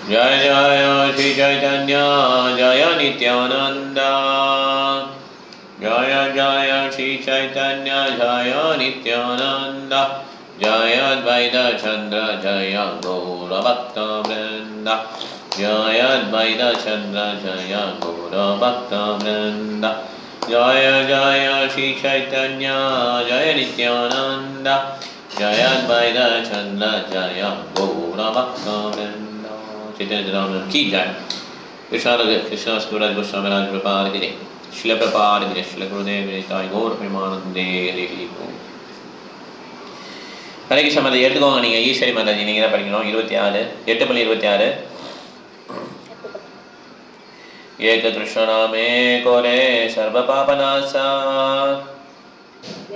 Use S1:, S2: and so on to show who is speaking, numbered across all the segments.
S1: जय जय श्री चैतन्य जय नित्यानंद जय जय श्री चैतन्य जय नित्यानंद जय अद्वैत चंद्र जय गौरभक्तवृंद जय अद्वैत चंद्र जय गौरभक्तवृंद जय जय श्री चैतन्य जय नित्यानंद जय अद्वैत चंद्र जय गौरभक्तवृंद चैतन्य राम की जय। कृष्णा सूरज गोस्वामी राज प्रपाद की जय। श्रील प्रपाद की जय। श्रील गुरुदेव निताय गौर प्रेमानंदे हरि ओम। हरे कृष्ण मत எடுத்துக்கோங்க நீங்க ஈஸ்வரி மாதாஜி நீங்க தான் படிக்கணும் 26 8:26 ஏக கிருஷ்ண நாமே கோரே சர்வ பாபநாசா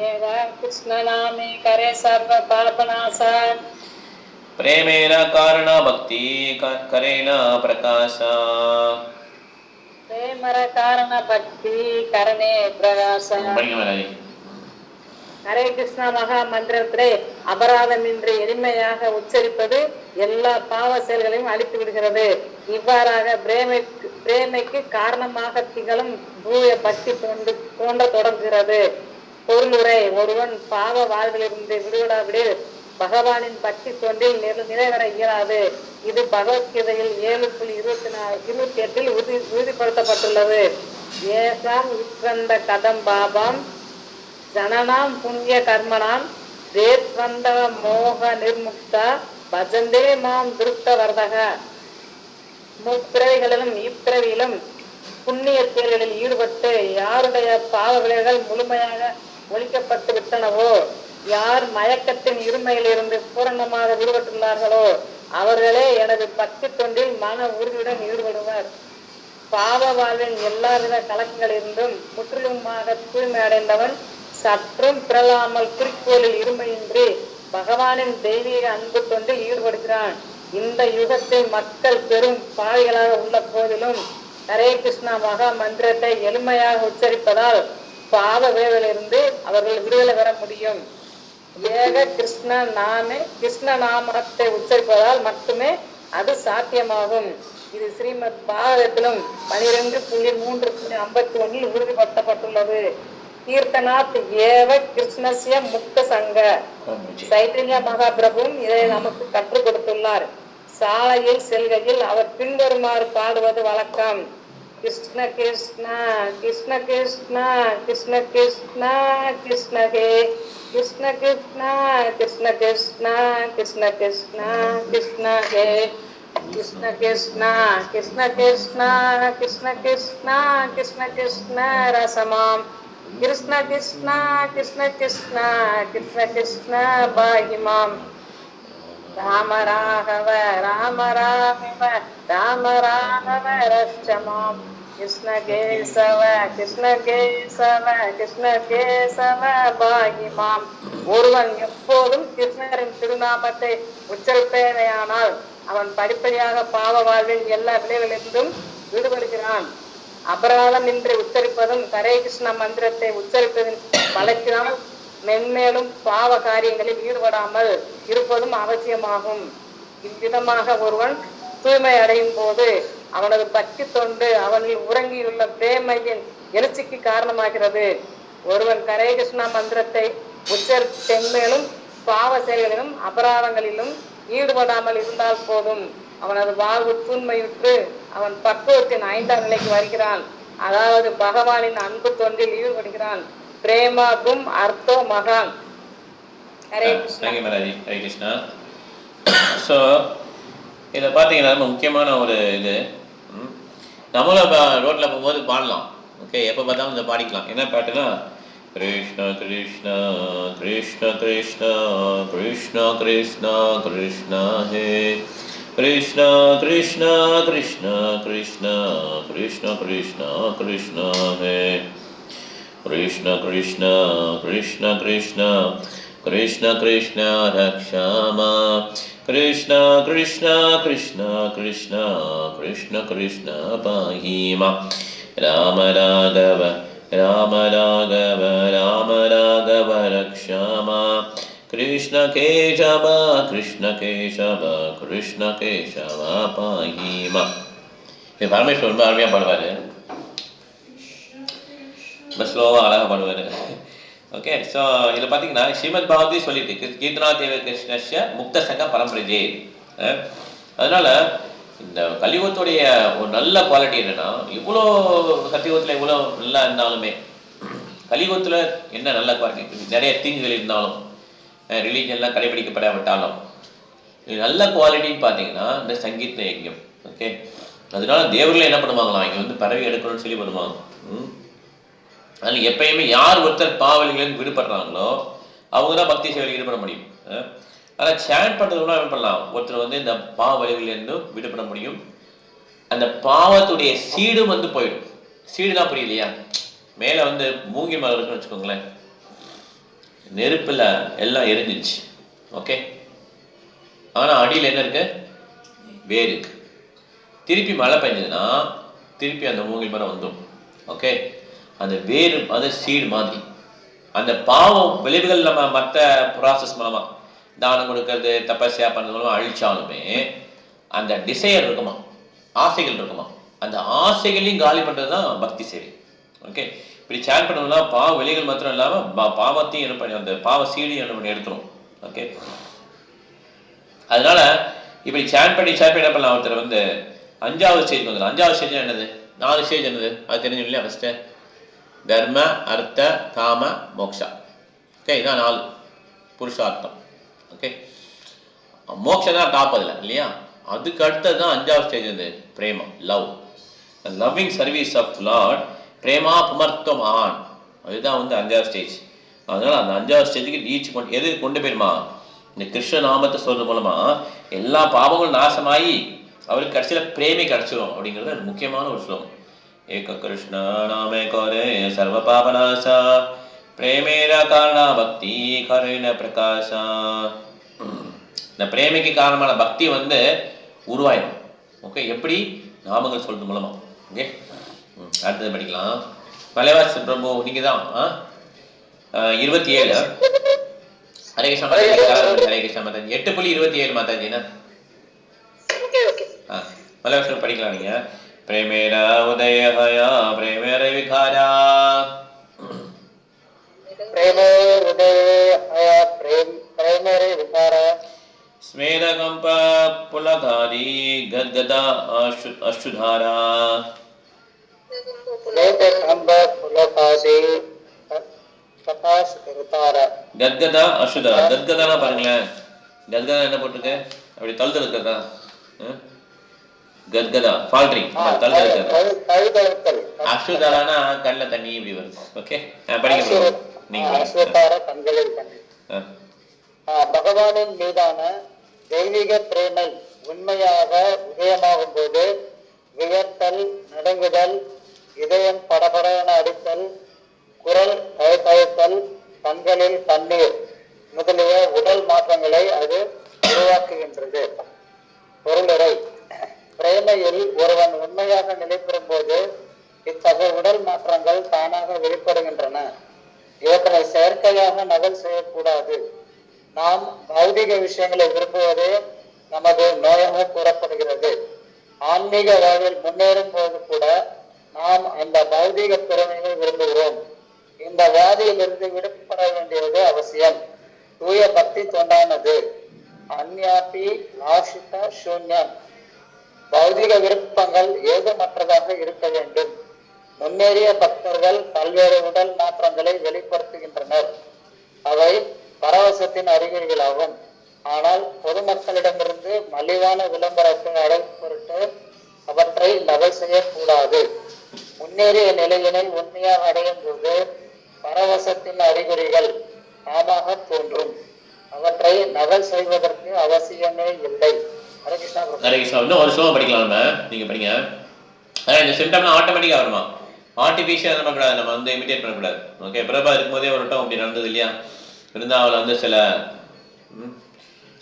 S2: ஏக கிருஷ்ண நாமே करे सर्व पापनाशा
S1: प्रेमेन कारण भक्ति करेण प्रकाशा
S2: प्रेमर कारण भक्ति करणे प्रकाशा ஹரே கிருஷ்ணா மகா மந்திரத்திலே அபராதமின்றி எளிமையாக உச்சரிப்பது எல்லா பாவ செயல்களையும் அழித்து விடுகிறது. இவ்வாறாக பிரேமைக்கு காரணமாக திகழும் தூய பக்தி தோன்ற தொடங்குகிறது. பொருளுரை: ஒருவன் பாவ வாழ்விலிருந்து விடுபடாவிடில் பகவானின் பக்தி தொண்டில் நிறைவேற இயலாது. இது பகவத்கீதையில் 7.28 உறுதிப்படுத்தப்பட்டுள்ளது. ஏசாம் உத்வந்த கதம் பாபாம் ஜனனாம் புண்ணிய கர்மனாம் தேத்வந்தவ மோக நிர்முக்தா பஜந்தே மாம் திருப்த வர்தக. முப்பிறவிகளிலும் இப்பிறவியிலும் புண்ணிய செயல்களில் ஈடுபட்டு யாருடைய பாவ விளைவுகள் முழுமையாக ஒழிக்கப்பட்டு விட்டனவோ, யார் மயக்கத்தின் இருமையிலிருந்து பூரணமாக விடுபட்டுள்ளார்களோ அவர்களே எனது பக்தி தொண்டில் மன உறுதியுடன் ஈடுபடுவர். பாவ வாழ்வின் எல்லாவித கலக்கங்களிலிருந்தும் முற்றிலுமாக தூய்மை அடைந்தவன் சற்றும் பிறலாமல் குறிக்கோளில் இருமையின்றி பகவானின் தெய்வீக அன்பு தொண்டில் ஈடுபடுகிறான். இந்த யுகத்தில் மக்கள் பெரும் பாவிகளாக உள்ள போதிலும் ஹரே கிருஷ்ணா மகா மந்திரத்தை எளிமையாக உச்சரிப்பதால் பாவ வேதலிருந்து அவர்கள் விடுதலை பெற முடியும். ஏக கிருஷ்ண நாமத்தை உச்சரிப்பதால் மட்டுமே அது சாத்தியமாகும். இது ஸ்ரீமத் பாகவதத்திலும் 12.3.51 உறுதிப்படுத்தப்பட்டுள்ளது. கீர்த்தனாத் ஏவ கிருஷ்ணஸ்ய முக்த சங்க. சைத்தன்ய மகாபிரபுவும் இதை நமக்கு கற்றுக் கொடுத்துள்ளார். சாலையில் செல்கையில் அவர் பின்வருமாறு பாடுவது வழக்கம்: கிருஷ்ண கிருஷ்ண கிருஷ்ண கிருஷ்ண கிருஷ்ண கிருஷ்ண கிருஷ்ண ஹே கிருஷ்ண கிருஷ்ண கிருஷ்ண கிருஷ்ண கிருஷ்ண கிருஷ்ண கிருஷ்ண ஹே கிருஷ்ண கிருஷ்ண கிருஷ்ண கிருஷ்ண கிருஷ்ண கிருஷ்ண கிருஷ்ண கிருஷ்ண ரசமாம் கிருஷ்ண கிருஷ்ண கிருஷ்ண கிருஷ்ண கிருஷ்ண கிருஷ்ண பாகிமாம். ராம ராகவ ராம ராகவ ராம ராகவ ரட்சமாம் கிருஷ்ண கேசவ கிருஷ்ண கேசவ கிருஷ்ண கேசவ பாகிமாம். ஒருவன் எப்போதும் கிருஷ்ணரின் திருநாமத்தை உச்சரிப்பேனையானால் அவன் படிப்படியாக பாவ வாழ்வின் எல்லா விளைவுகளிலிருந்தும் விடுபடுகிறான். அபராதம் இன்றி உச்சரிப்பதும் ஹரே கிருஷ்ண மந்திரத்தை உச்சரிப்பதின் பழக்கினால் மென்மேலும் பாவ காரியங்களில் ஈடுபடாமல் இருப்பதும் அவசியமாகும். இவ்விதமாக ஒருவன் தூய்மை அடையும் போது அவனது பக்தி தொண்டு அவனில் உறங்கியுள்ள பிரேமையின் எழுச்சிக்கு காரணமாகிறது. ஒருவன் ஹரே கிருஷ்ணா மந்திரத்தை உச்சரித்தென்மேலும் பாவ செயல்களிலும் அபராதங்களிலும் ஈடுபடாமல் இருந்தால் போதும் அவனது வாழ்வு தூய்மையுற்று அவன் பக்குவத்தின் 5ஆம் நிலைக்கு வருகிறான். அதாவது பகவானின் அன்பு தொண்டில் ஈடுபடுகிறான். பிரேமாகும் அர்த்தோ மகான். ஹரே
S1: கிருஷ்ணா. ஸோ இதை பார்த்தீங்கன்னா ரொம்ப முக்கியமான ஒரு இது. நம்மளும் ரோட்டில் போகும்போது பாடலாம். ஓகே, எப்போ பார்த்தாலும் இதை பாடிக்கலாம். என்ன பாட்டுன்னா, கிருஷ்ண கிருஷ்ண கிருஷ்ண கிருஷ்ண கிருஷ்ண கிருஷ்ண கிருஷ்ண ஹே கிருஷ்ண கிருஷ்ண கிருஷ்ண கிருஷ்ண கிருஷ்ண கிருஷ்ண கிருஷ்ண ஹே Krishna Krishna Krishna Krishna Krishna Krishna ரக்ஷாமா Krishna Krishna Krishna Krishna Krishna Krishna Fahima. Rama Raghava Rama Raghava Rama Raghava ரக்ஷாமா Krishna Keshava Krishna Keshava Krishna Keshava Pahima. இது பரமேஸ்வரன் ரொம்ப அருமையாக பாடுவார். ரொம்ப ஸ்லோவாக அழகாக பாடுவார். ஓகே, ஸோ இதில் பார்த்தீங்கன்னா ஸ்ரீமத் பாகவதி சொல்லிட்டு கீர்த்தனா தேவ கிருஷ்ணஸ்ய முக்த சங்க பரம்பரஜே. அதனால இந்த கலியுகத்துடைய ஒரு நல்ல குவாலிட்டி என்னன்னா, இவ்வளோ சத்தியுகத்தில் இவ்வளோ நல்லா இருந்தாலுமே கலியுகத்தில் என்ன நல்ல குவாலிட்டி, நிறைய தீங்குகள் இருந்தாலும் ரிலீஜன்லாம் கடைபிடிக்கப்படாவிட்டாலும் நல்ல குவாலிட்டின்னு பார்த்தீங்கன்னா இந்த சங்கீத யஜ்யம். ஓகே, அதனால தேவர்கள் என்ன பண்ணுவாங்களாம், இங்கே வந்து பறவை எடுக்கணும்னு சொல்லி பண்ணுவாங்க. அதனால் எப்பயுமே யார் ஒருத்தர் பாவலிகளிலிருந்து விடுபடுறாங்களோ அவங்க தான் பக்தி சேவையில் ஈடுபட முடியும். ஆனால் சேன் பண்ணுறதுனா என்ன பண்ணலாம், ஒருத்தர் வந்து இந்த பாவலிகளிலிருந்து விடுபட முடியும். அந்த பாவத்துடைய சீடும் வந்து போயிடும். சீடுலாம் புரியலையா, மேலே வந்து மூங்கி மரம் இருக்குன்னு வச்சுக்கோங்களேன், நெருப்பில் எல்லாம் எரிஞ்சிச்சு. ஓகே, ஆனால் அடியில் என்ன இருக்கு, வேர் இருக்கு. திருப்பி மழை பெஞ்சதுன்னா திருப்பி அந்த மூங்கில் மரம் வந்துடும். ஓகே, அந்த வேர் அது சீடு மாதிரி. அந்த பாவம் விளைவுகள் நம்ம மற்ற ப்ராசஸ் மூலமாக தானம் கொடுக்கறது தபஸ்யா பண்ணுறது மூலமாக அழிச்சாலுமே அந்த டிசையர் இருக்குமா, ஆசைகள் இருக்குமா, அந்த ஆசைகளையும் காலி பண்ணுறது தான் பக்தி சேவை. ஓகே, இப்படி சேன் பண்ணோம்னா பாவ விலைகள் மாத்திரம் இல்லாமல் பாவத்தையும் என்ன பண்ணி அந்த பாவ சீடையும் என்ன பண்ணி எடுத்துரும். ஓகே, அதனால இப்படி சேன் பண்ணி என்ன பண்ணலாம், ஒருத்தர் வந்து 5வது ஸ்டேஜ் வந்துடும். 5வது ஸ்டேஜ் என்னது, 4 ஸ்டேஜ் என்னது அது தெரியும் இல்லையா. ஃபஸ்ட்டு தர்ம அர்த்த காம மோக்ஷா. ஓகே, இதான் 4 புருஷார்த்தம். ஓகே, மோக்ஷம் தான் டாப் அதில் இல்லையா. அதுக்கு அடுத்தது தான் 5வது ஸ்டேஜ் வந்து பிரேமம், love, loving service of Lord, பிரேமா புமர்த்தம் ஆன். அதுதான் வந்து 5வது ஸ்டேஜ். அதனால் அந்த 5வது ஸ்டேஜுக்கு ரீச் எது கொண்டு போயிருமா, இந்த கிருஷ்ண நாமத்தை சொல்றது மூலமாக எல்லா பாவங்களும் நாசமாகி அவருக்கு கடைசியில் பிரேமை கிடச்சிடும் அப்படிங்கிறது அது முக்கியமான ஒரு ஸ்லோகம். ஏக கிருஷ்ண நாமே கோரே சர்வ பாபநாசா பிரேமேர காரண பக்தி கருண பிரகாசா. இந்த பிரேமைக்கு காரணமான பக்தி வந்து உருவாயிடும். ஓகே, எப்படி, நாமங்கள் சொல்றது மூலமா. ஓகே, அடுத்தது படிக்கலாம். மலைவாசி பிரபு நீங்க தான் 27 ஹரே கிருஷ்ணா மாதாஜி. ஹரே கிருஷ்ணா மாதாஜி 8.27 மாதாஜி என்ன மலைவாசி படிக்கலாம் நீங்க. பிரேமேர உதயஹயா பிரேமேர விகாரா ஸ்மேதகம்ப புலகாரி கத்கதா அசுதாரா. கத்கதா அசுதாரா. கத்கதானா பாருங்களேன், கத்கதா என்ன போட்டிருக்கு, அப்படி தழுது இருக்கிறதா. கத்கதா ஃபால்ட்ரி தழுது இருக்கிறதா. அசுதாரானா கண்ணில் தண்ணி இப்படி வருது. ஓகே, படிக்க நீங்க.
S3: பகவானின் மீதான தெய்வீக பிரேமை உண்மையாக உதயமாகும் போது வியர்த்தல், நடுங்குதல், இதயம் படபடன அடித்தல், குரல் தயத்தல், கண்களில் தண்ணீர் முதலிய உடல் மாற்றங்களை அது உருவாக்குகின்றது. பொருளுரை: பிரேமையில் ஒருவன் உண்மையாக நிலைபெறும் போது இத்தகைய உடல் மாற்றங்கள் தானாக வெளிப்படுகின்றன. இவற்றை செயற்கையாக நகல் செய்யக்கூடாது. நாம் பௌதிக விஷயங்களை விரும்புவதே நமது நோயாக கூறப்படுகிறது. ஆன்மீக வாழ்வில் முன்னேறும் போது கூட நாம் அந்த பௌதிக திறமையை விரும்புகிறோம். இந்த வியாதியிலிருந்து விடுபட வேண்டியது அவசியம். தூய பக்தி தொண்டானது அந்யாபி ஆஷித சூன்யம். பௌதிக விருப்பங்கள் ஏதுமற்றதாக இருக்க வேண்டும். முன்னேறிய பக்தர்கள் பல்வேறு உடல் மாற்றங்களை வெளிப்படுத்துகின்றனர். அவை பரவசத்தின் அறிகுறிகளாகும். ஆனால் பொதுமக்களிடமிருந்து மலிவான விளம்பரத்தை அடையும் பொருட்டு அவற்றை நகல் செய்யக்கூடாது. முன்னேறிய நிலையினை உண்மையாக அடையும் போது பரவசத்தின் அறிகுறிகள் தாமாக தோன்றும். அவற்றை நகல் செய்வதற்கு அவசியமே இல்லை. ஹரே கிருஷ்ணா.
S1: ஹரே கிருஷ்ணா. இன்னும் ஒரு ஸ்லோகம் படிக்கலாம் நீங்க படிங்க. இந்த சிம்டம்லாம் ஆட்டோமேட்டிக்காக வருமா, ஆர்டிஃபிஷியல் பண்ணக்கூடாது, நம்ம வந்து இமிடேட் பண்ணக்கூடாது. ஓகே, பிரபா இருக்கும்போதே ஒரு வட்டம் அப்படி நடந்தது இல்லையா. இருந்தால் வந்து சில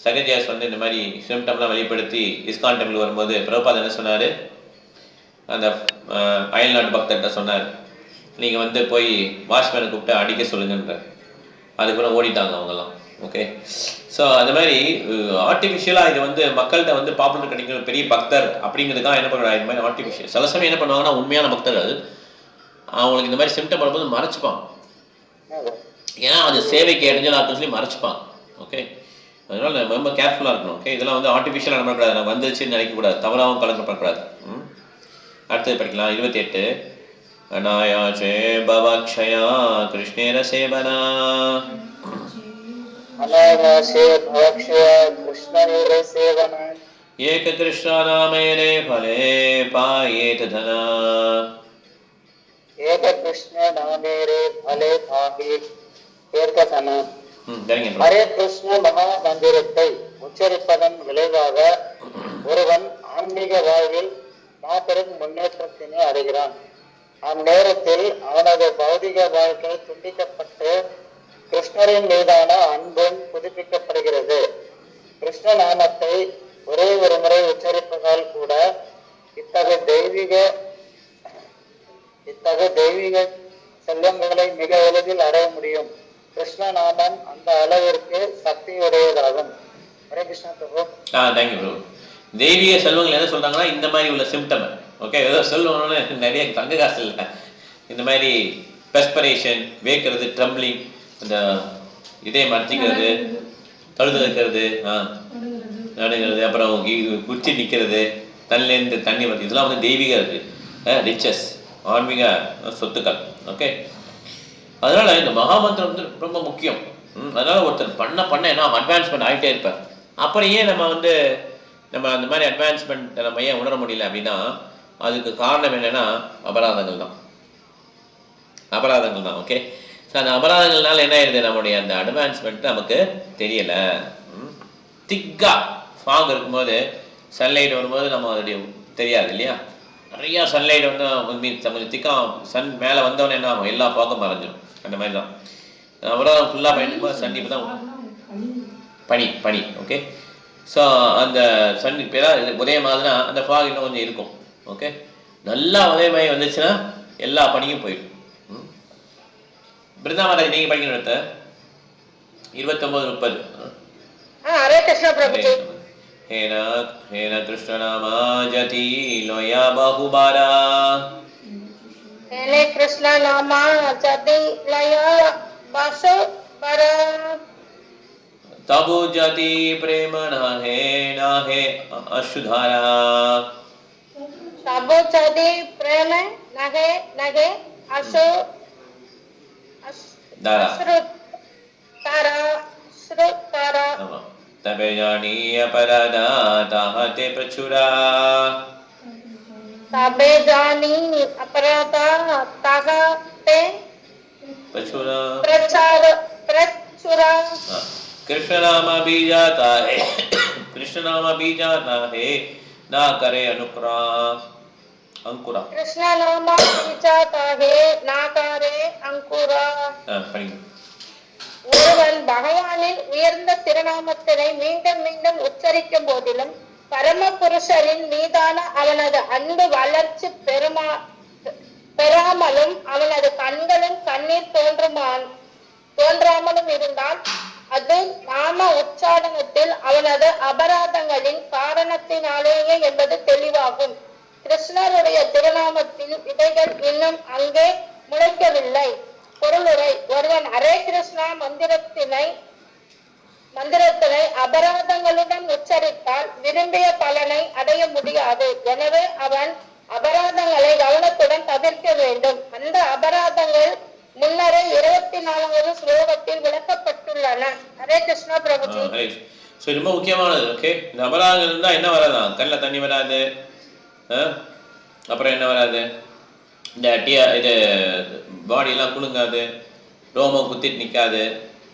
S1: சகஜியாஸ் வந்து இந்த மாதிரி சிம்டம்லாம் வெளிப்படுத்தி இஸ்கான் டெம்பிள் வரும்போது பிரபாத் என்ன சொன்னார், அந்த அயல்நாட்டு பக்தர்கிட்ட சொன்னார், நீங்கள் வந்து போய் வாட்ச்மேனை கூப்பிட்டு அடிக்க சொல்லுங்கன்ற. அதுக்கப்புறம் ஓடிட்டாங்க அவங்கெல்லாம். ஓகே. ஸோ அந்த மாதிரி ஆர்டிஃபிஷியலாக இது வந்து மக்கள்கிட்ட வந்து பாப்புலர் கிடைக்கும் பெரிய பக்தர் அப்படிங்கிறதுக்காக என்ன பண்ணுறாங்க, இந்த மாதிரி ஆர்டிஃபிஷியல் சில சமயம் என்ன பண்ணுவாங்கன்னா உண்மையான பக்தர்கள் அவங்களுக்கு இந்த மாதிரி சிம்டம் வரும்போது மறைச்சிப்பாங்க. ஏன்னா அது சேவைக்கு இடைஞ்சல் ஆகுன்னு சொல்லி மறைச்சிப்பாங்க. ஓகே, அதனால நம்ம ரொம்ப கேர்ஃபுல்லாக இருக்கணும். ஓகே, இதெல்லாம் வந்து ஆர்டிஃபிஷியலாக பண்ணக்கூடாது, நான் வந்துச்சுன்னு நினைக்கக்கூடாது, தவறாகவும் கலங்கப்படக்கூடாது. அடுத்தது படிக்கலாம். 28 அநாயாசே பவக்ஷயா கிருஷ்ணேர சேவனா
S3: अनायासे भवक्षया कृष्णेरे सेवना
S1: ஏக கிருஷ்ணா நாமேரே ஃபலே பாயேத தனா
S3: एक कृष्ण नामेरे फले भागी தீர்க்கதனா. ஹரே கிருஷ்ண மகா மந்திரத்தை உச்சரிப்பதன் விளைவாக ஒருவன் ஆன்மீக வாழ்வில் மாபெரும் முன்னேற்றத்தினை அடைகிறான். அந்நேரத்தில் அவனது பௌதிக வாழ்க்கை துண்டிக்கப்பட்டு கிருஷ்ணரின் மீதான அன்பும் புதுப்பிக்கப்படுகிறது. கிருஷ்ண நாமத்தை ஒரே ஒரு முறை உச்சரிப்பதால் கூட இத்தகைய தெய்வீக செல்வங்களை மிக எளிதில் அடைய முடியும். கிருஷ்ண நாமம் அந்த அளவிற்கு சக்தி உடையதாகும். ஹரே கிருஷ்ணா பிரபு.
S1: தேங்க்யூ பிரபு. தெய்வீக செல்வங்கள் என்ன சொல்றாங்கன்னா இந்த மாதிரி உள்ள சிம்டம். ஓகே, ஏதோ செல்வம்னு நிறைய தங்க காசு இல்லை, இந்த மாதிரி பெஸ்பரேஷன், வேக்கிறது, ட்ரம்பிளிங், அந்த இதயம் மறைச்சிக்கிறது, தழுது இருக்கிறது, நடுங்கிறது, அப்புறம் குச்சி நிற்கிறது, தண்ணிலேருந்து தண்ணி வருது, இதெல்லாம் வந்து தெய்வீகம் இருக்கு, ரிச்சஸ், ஆன்மீக சொத்துக்கள். ஓகே, அதனால இந்த மகாமந்திரம் வந்து ரொம்ப முக்கியம். அதனால ஒருத்தர் பண்ண என்ன அட்வான்ஸ்மெண்ட் ஆகிட்டே இருப்பார். அப்புறம் ஏன் நம்ம அந்த மாதிரி அட்வான்ஸ்மெண்ட் நம்ம ஏன் உணர முடியல அப்படின்னா அதுக்கு காரணம் என்னன்னா அபராதங்கள் தான். ஓகே, ஸோ அந்த அபராதங்கள்னால என்ன ஆயிடுது, நம்முடைய அந்த அட்வான்ஸ்மெண்ட் நமக்கு தெரியல. திக்கா ஃபாங் இருக்கும்போது சன்லைட் வரும்போது நம்ம அதோடைய தெரியாது இல்லையா. நிறையா சன்லைட் வந்து கொஞ்சம் திக்கா சன் மேலே வந்தவொடனே என்ன ஆகும், எல்லா ஃபாகும் மறைஞ்சிடும். அந்த மாதிரி தான் அபராதம் ஃபுல்லாக பயன்படும்போது சன் இப்போ தான் பனி. ஓகே, ஸோ அந்த சன் இப்போ ஏதாவது உதயமாகுதுன்னா அந்த ஃபாக் இன்னும் கொஞ்சம் இருக்கும். ஓகே, நல்லா உதயமாகி வந்துச்சுன்னா எல்லா பனியும் போயிடும். பிருந்தாமராஜ் நீங்க படிக்கணும். அடுத்த 29-30.
S2: ஹரே கிருஷ்ணா பிரபுஜி.
S1: हेन कृष्ण नामा जति लोया बहुबारा
S2: हेने कृष्ण नामा जति लोया बहुबारा
S1: तबु जति प्रेम नाहे अशुधारा
S2: तबु जति प्रेम नाहे अशु तारा
S1: तबे जानी अपराधा ताहते प्रचुरा
S2: तबे जानी अपराधा ताहते प्रचुरा
S1: कृष्ण नाम भी जाता है ना करे अंकुरा
S2: कृष्ण नाम भी जाता है ना करे अंकुरा. ஒருவன் பகவானின் உயர்ந்த திருநாமத்தினை மீண்டும் மீண்டும் உச்சரிக்கும் போதிலும் பரமபுருஷரின் மீதான அவனது அன்பு வளர்ச்சி பெறாமலும் அவனது கண்களில் கண்ணீர் தோன்றாமலும் இருந்தால் அது நாம உச்சாரணத்தில் அவனது அபராதங்களின் காரணத்தினாலேயே என்பது தெளிவாகும். கிருஷ்ணருடைய திருநாமத்தின் விதைகள் இன்னும் அங்கே முளைக்கவில்லை. பொருளுரை: ஒருவன் ஹரே கிருஷ்ணா மந்திரத்தினை அபராதங்களுடன் உச்சரித்தால் விரும்பிய பலனை அடைய முடியாது. எனவே அவன் அபராதங்களை கவனத்துடன் தவிர்க்க வேண்டும். அந்த அபராதங்கள் முன்னரே 24வது ஸ்லோகத்தில் விளக்கப்பட்டுள்ளன. ஹரே கிருஷ்ணா பிரபுஜி.
S1: ரொம்ப முக்கியமானது. ஓகே, இந்த அபராதங்கள் இருந்தா என்ன வராதான், கண்ணில் தண்ணி வராது, அப்புறம் என்ன வராது, இந்த இது பாடியெல்லாம் குலுங்காது, ரோமம் குத்திட்டு நிற்காது,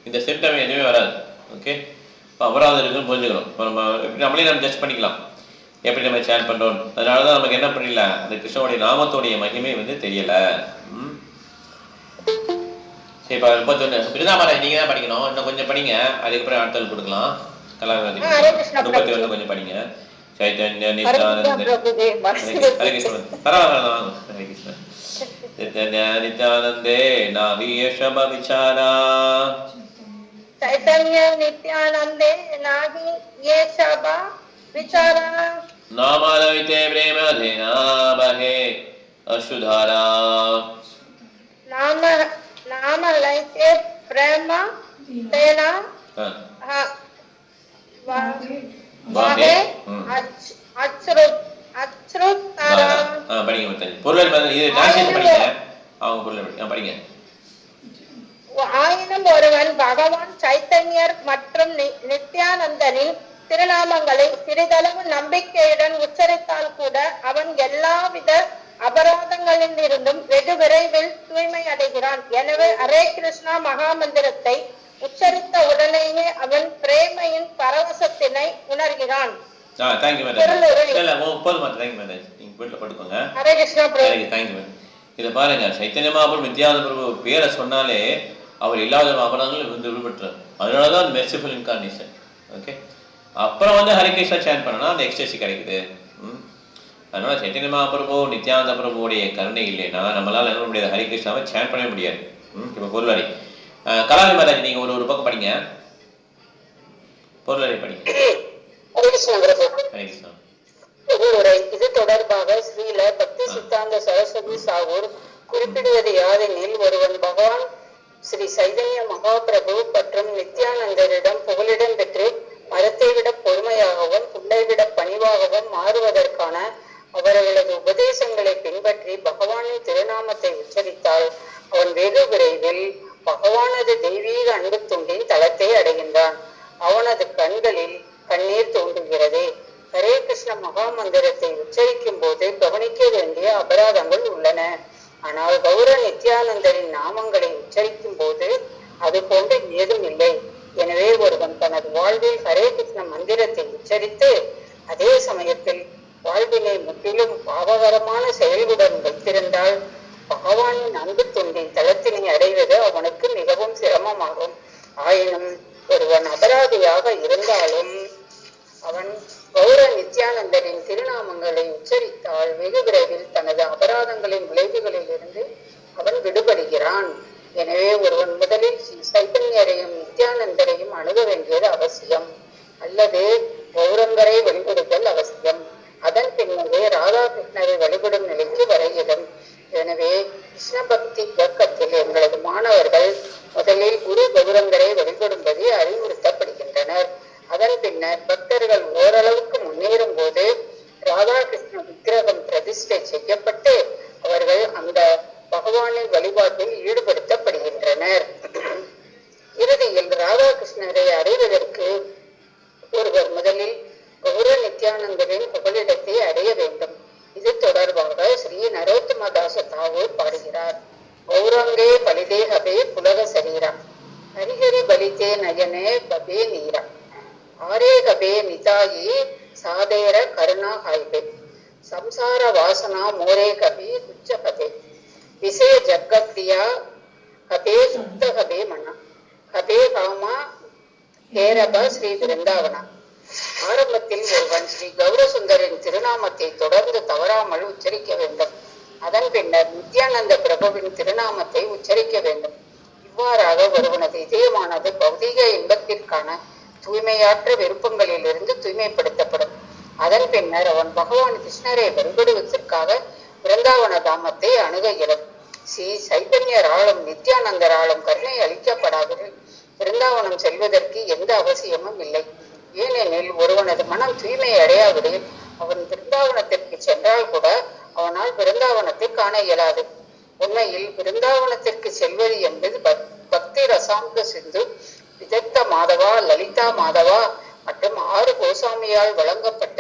S1: இந்த சிம்டம் எதுவுமே வராது. ஓகே, இப்போ அபராதம் இருக்குன்னு புரிஞ்சுக்கணும். இப்போ நம்மளே நம்ம ஜட்ஜ் பண்ணிக்கலாம் எப்படி நம்ம சேன் பண்ணுறோம். அதனால தான் நமக்கு என்ன பண்ணல, அந்த கிருஷ்ணனுடைய நாமத்தோடைய மகிமை வந்து தெரியலை. சரி, இப்போ 31 பிருந்தாமராஜ் நீங்கள் தான் படிக்கணும். இன்னும் கொஞ்சம் படிங்க, அதுக்கப்புறம் அடுத்தல் கொடுக்கலாம். கலாவதி 31 கொஞ்சம் படிங்க. चैतन्य नित्यानंद हरे कृष्ण चैतन्य नित्यानंदे नाहि शब विचारा
S2: चैतन्य नित्यानंदे नाहि ये शबा विचारा
S1: नामालयिते प्रेमधेना बहे अशुधारा
S2: नाम लयते प्रेम तेना वाहे अच्रुतारा
S1: படிங்க மத்தது பொருள் இது டிரான்ஸ்லேட் படிங்க அவங்க பொருள் படிங்க
S2: ஆயினும் ஒருவன் பகவான் சைத்தன்யர் மற்றும் நித்யானந்தனின் திருநாமங்களை சிறிதளவு நம்பிக்கையுடன் உச்சரித்தால் கூட அவன் எல்லாவித அபராதங்களில் இருந்தும் வெகு விரைவில் தூய்மை அடைகிறான். எனவே ஹரே கிருஷ்ணா மகாமந்திரத்தை உச்சரித்த உடனேயே அவன் பிரேமையின் பரவசத்தினை உணர்கிறான்.
S1: இத பாருங்க, சைத்தன்ய மகாபிரபு நித்யானந்த பிரபு பேரை சொன்னாலே அவர் இல்லாத அபராதங்கள் விடுபட்டுறார். அதனாலதான் மெர்சிஃபுல் இன்கார்னேஷன். ஓகே, அப்புறம் ஹரே கிருஷ்ணா சேன் பண்ணனா அந்த எக்ஸ்டேசி கிடைக்குது. அதனால சைத்தன்ய மகாபிரபு நித்யானந்த பிரபுடைய கருணை இல்லைன்னா நம்மளால என்ன முடியாது, ஹரே கிருஷ்ணாவை சேன் பண்ணவே முடியாது. இப்போ பொருளாரி கலாலி மாதாஜி நீங்க ஒரு பக்கம் படிங்க, பொருளாரி படிங்க.
S3: இது தொடர்பாக ஸ்ரீல பக்தி சித்தாந்த சரஸ்வதி சாகூர் குறிப்பிடுவது யாதெனில், ஒருவன் பகவான் ஸ்ரீ சைதன்ய மகாபிரபு மற்றும் நித்யானந்தரிடம் புகலிடம் பெற்று மரத்தை விட பொறுமையாகவும் புல்லை விட பணிவாகவும் மாறுவதற்கான அவர்களது உபதேசங்களை பின்பற்றி பகவானின் திருநாமத்தை உச்சரித்தால் அவன் வெகு விரைவில் பகவானது தெய்வீக அன்பு துண்டின் தளத்தை அடைகின்றான். அவனது கண்களில் கண்ணீர் தோன்றுகிறது. ஹரே கிருஷ்ண மகாமந்திரத்தை உச்சரிக்கும் போது கவனிக்க வேண்டிய அபராதங்கள் உள்ளன. ஆனால் கௌர நித்யானந்தரின் நாமங்களை உச்சரிக்கும் போது அது போன்று ஏதும் இல்லை. எனவே ஒருவன் தனது வாழ்வில் ஹரே கிருஷ்ண மந்திரத்தை உச்சரித்து அதே சமயத்தில் வாழ்வினை முற்றிலும் பாவகரமான செயல்களுடன் வைத்திருந்தால் பகவானின் அன்பு தொண்டின் தளத்தினை அடைவது அவனுக்கு மிகவும் சிரமமாகும். ஆயினும் ஒருவன் அபராதியாக இருந்தாலும் அவன் கௌர நித்யானந்தரின் திருநாமங்களை உச்சரித்தால் வெகு விரைவில் தனது அபராதங்களின் விளைவுகளில் இருந்து அவன் விடுபடுகிறான். எனவே ஒருவன் முதலில் சைத்தன்யரையும் நித்யானந்தரையும் அணுக வேண்டியது அவசியம், அல்லது கௌரங்கரை வழிபடுதல் அவசியம். அதன் பின்னரே ராதா கிருஷ்ணரை வழிபடும் நிலைக்கு வர இயலும். எனவே கிருஷ்ண பக்தி இயக்கத்தில் எங்களது மாணவர்கள் முதலில் குரு கௌரங்கரை வழிபடும்படி அறிவுறுத்தப்படுகின்றனர். அதன் பின்னர் பக்தர்கள் ஓரளவுக்கு முன்னேறும் போது ராதாகிருஷ்ண விக்கிரகம் பிரதிஷ்டை செய்யப்பட்டு அவர்கள் அந்த பகவானின் வழிபாட்டில் ஈடுபடுத்தப்படுகின்றனர். இறுதியில் ராதாகிருஷ்ணரை அறிவதற்கு ஒருவர் முதலில் கௌர நித்யானந்தரின் புகலிடத்தை அடைய வேண்டும். இது தொடர்பாக ஸ்ரீ நரோத்தமதாச தாகூர் பாடுகிறார். கௌரங்கே பலிதே ஹபே புலக சரீரா ஹரிஹரி பலிதே நயனே பபே நீரா ஆரே கபே நிதாயி சாதேர கருணா ஹாய்பே சம்சார வாசனா மோரே கபி துச்ச கபே விசய ஜக்கப்ரியா கபே சுத்த கபே மன்னா கபே காமா கேரப ஸ்ரீ விருந்தாவனா. ஆரம்பத்தில் ஒருவன் ஸ்ரீ கௌரசுந்தரின் திருநாமத்தை தொடர்ந்து தவறாமல் உச்சரிக்க வேண்டும். அதன் பின்னர் நித்யானந்த பிரபுவின் திருநாமத்தை உச்சரிக்க வேண்டும். இவ்வாறாக ஒருவனது இதயமானது பௌதீக இன்பத்திற்கான தூய்மையாற்ற விருப்பங்களில் இருந்து தூய்மைப்படுத்தப்படும். அதன் பின்னர் அவன் பகவான் கிருஷ்ணரை வழிபடுவதற்காக பிருந்தாவன தாமத்தை அணுக இயலும். ஸ்ரீ சைதன்யராலும் நித்யானந்தராலும் கருணை அளிக்கப்படாதவர்கள் பிருந்தாவனம் செல்வதற்கு எந்த அவசியமும் இல்லை. ஏனெனில் ஒருவனது மனம் தூய்மை அடையாவிடில் அவன் பிருந்தாவனத்திற்கு சென்றால் கூட அவனால் பிருந்தாவனத்தை காண இயலாது. உண்மையில் பிருந்தாவனத்திற்கு செல்வது என்பது பக்தி ரசாங்க சிந்து, விதக்த மாதவா, லலிதா மாதவா மற்றும் 6 கோசாமியால் வழங்கப்பட்ட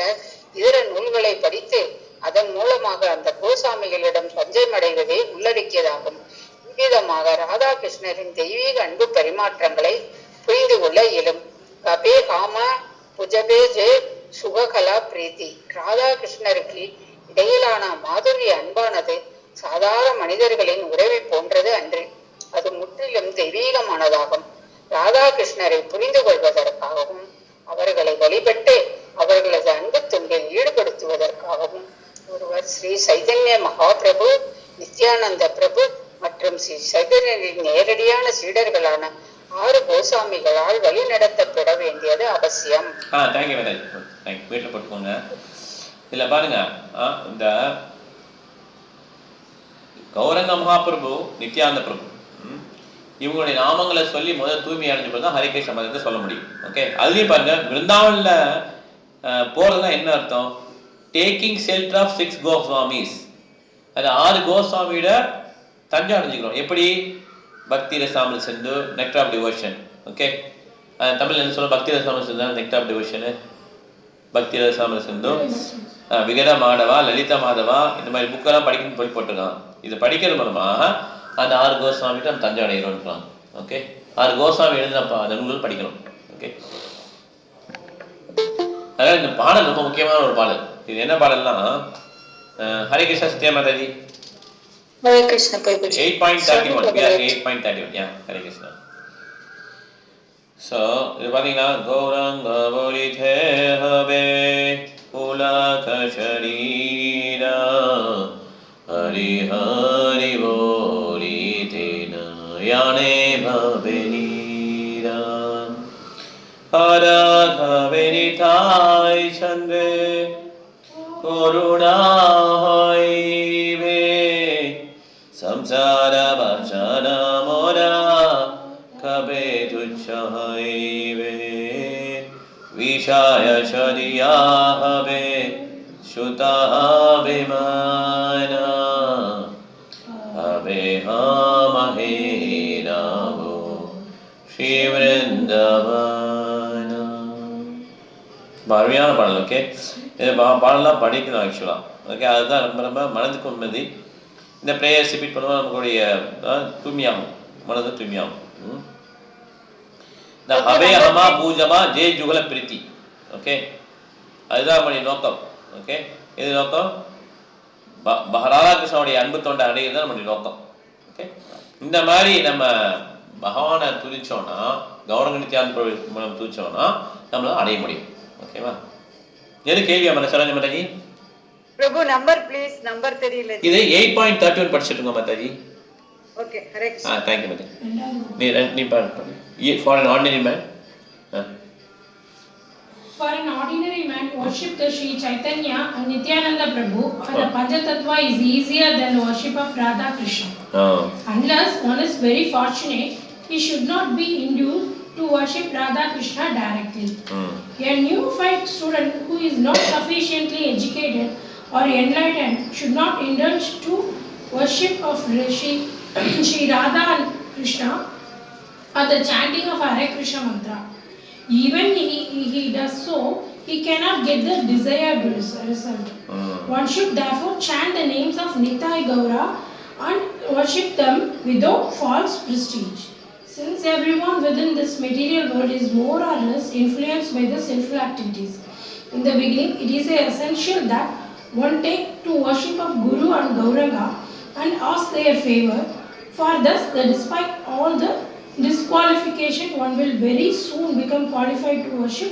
S3: இதர நூல்களை படித்து அதன் மூலமாக அந்த கோசாமிகளிடம் பஞ்சமடைவதை உள்ளடக்கியதாகும். இவ்விதமாக ராதாகிருஷ்ணரின் தெய்வீக அன்பு பரிமாற்றங்களை புரிந்து கொள்ள இயலும். கபே காம புஜபே ஜே சுககலா பிரீத்தி. ராதாகிருஷ்ணருக்கு இடையிலான மாதுரிய அன்பானது சாதாரண மனிதர்களின் உறவை போன்றது அன்று, அது முற்றிலும் தெய்வீகமானதாகும். ராதாகிருஷ்ணரை புரிந்து கொள்வதற்காகவும் அவர்களை வழிபட்டு அவர்களது அன்பு தொண்டில் ஈடுபடுத்துவதற்காகவும் ஒருவர் ஸ்ரீ சைதன்ய மகாபிரபு, நித்யானந்த பிரபு மற்றும் ஸ்ரீ சைதன்யரின் நேரடியான சீடர்களான
S2: 6 கோசாமிகளால் வழிநடத்தப்பட வேண்டியது அவசியம்.
S1: Thank you madam, thank you. வீட்டில் போட்டுக்கோங்க. இதில் பாருங்க, இந்த கௌரங்க மகாபிரபு, நித்யானந்த பிரபு, இவங்களுடைய நாமங்களை சொல்லி முதல் தூய்மை அடைஞ்ச பிறகு தான் ஹரே கிருஷ்ண மதத்தை சொல்ல முடியும். ஓகே, அதுலேயும் பாருங்க, விருந்தாவனில் போகிறதுனா என்ன அர்த்தம்? Taking shelter of 6 Goswamis. அது 6 கோஸ்வாமியோட தஞ்சம் அடைஞ்சிக்கிறோம். எப்படி? Bhakti Rasamrita Sindhu, nectar of devotion. Okay, Tamil என்ன சொல்ல? பக்தி ரசாமல் சிந்து தான் நெக்டர் ஆஃப் டிவோஷனு. பக்தி ரசாமல் சிந்து, விகட மாதவா, லலிதா மாதவா, இந்த மாதிரி புக்கெல்லாம் படிக்கணும்னு சொல்லி போட்டிருக்கான். இது படிக்கிறது மூலமாக அந்த 6 கோஸ்வாமிட்டு நம்ம தஞ்சம் அடைகிறோன்றாங்க. ஓகே, 6 கோஸ்வாமி எழுதினப்பா அந்த நூல்கள் படிக்கணும். ஓகே, அதாவது இந்த பாடல் ரொம்ப முக்கியமான ஒரு பாடல். இது என்ன பாடல்னா, Hare Krishna Satya Mataji.
S2: Hare Krishna.
S1: 8.31. We are 8.31. Yeah, Hare Krishna. So இது பார்த்தீங்கன்னா, கௌரங்க போலிதே ஹவே புலக ஷரீரா ஹரி ஹரி போலிதே நயானே பவனீரா ஹரகவனிதாய் சந்திரே கருணா ஹைவே संसार बचन मोरा कबे तुच्छाइवे विषय शरिया हवे श्रुता विमाना हवे हमहे रावो श्री वृंदावना. அருமையான பாடல். ஓகே, இது பாடலாம் படிக்கணும் ஆக்சுவலாக. ஓகே, அதுதான் ரொம்ப ரொம்ப மனதுக்கு உண்மதி. இந்த ப்ரேயர்ஸ் ரிப்பீட் பண்ணுவோம், நம்மளுடைய தூய்மையாகும், மனது தூய்மையாகும். இந்த ஹவே ஹமா பூஜமா ஜெய் ஜுகல பிரீத்தி. ஓகே, அதுதான் நம்முடைய நோக்கம். ஓகே, இது நோக்கம் ராதாகிருஷ்ணனுடைய அன்பு தொண்டை அடைகிறது தான் நம்முடைய நோக்கம். ஓகே, இந்த மாதிரி நம்ம பகவானை துதிச்சோன்னா, கௌரங்க நித்யானந்த மூலம் துதிச்சோன்னா நம்மளால அடைய முடியும். ஓகேவா? எது கேள்வியா மன சரஞ்ச மாதாஜி?
S4: பிரபு நம்பர் ப்ளீஸ், நம்பர் தெரியல.
S1: இது 8.31 படிச்சிட்டு இருக்கோம் Mataji.
S4: Okay, Hare Krishna.
S1: Thank you Mataji. நீ பாரு. For an ordinary man.
S5: For an ordinary man, worship the Sri Chaitanya and Nityananda Prabhu and the Panchatattva is easier than worship of Radha Krishna. Unless one is very fortunate, he should not be induced to worship Radha Krishna directly. A neophyte student who is not sufficiently educated or enlightened should not indulge to worship of Shri Radha and Krishna or the chanting of Hare Krishna mantra. Even he does so, he cannot get the desired result. One should therefore chant the names of Nitai Gaura and worship them without false prestige. Since everyone within this material world is more or less influenced by the sinful activities, in the beginning it is essential that one take to worship of Guru and Gauranga and ask their favor, for thus despite all the disqualification one will very soon become qualified to worship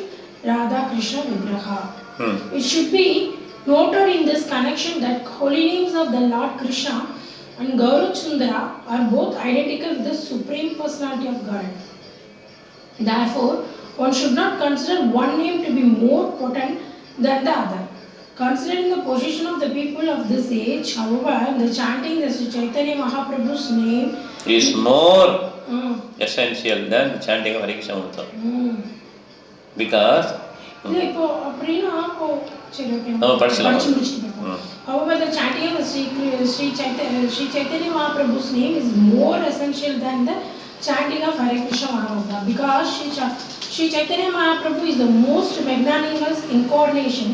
S5: Radha Krishna Vigraha. It should be noted in this connection that holy names of the Lord Krishna and Gaurachandra are both identical with the Supreme Personality of God. Therefore, one should not consider one name to be more potent than the other. Considering the position of the people of this age, however, the chanting the Sri Chaitanya Mahaprabhu's name
S1: is more essential than the chanting of Hare Krishna mantra. Because
S5: இப்போ அப்படினா சரி okay
S1: படிச்சு
S5: however the chanting of Sri Chaitanya Mahaprabhu's name is more essential than the chanting of Hare Krishna mantra, because Sri Chaitanya Mahaprabhu is the most magnanimous incarnation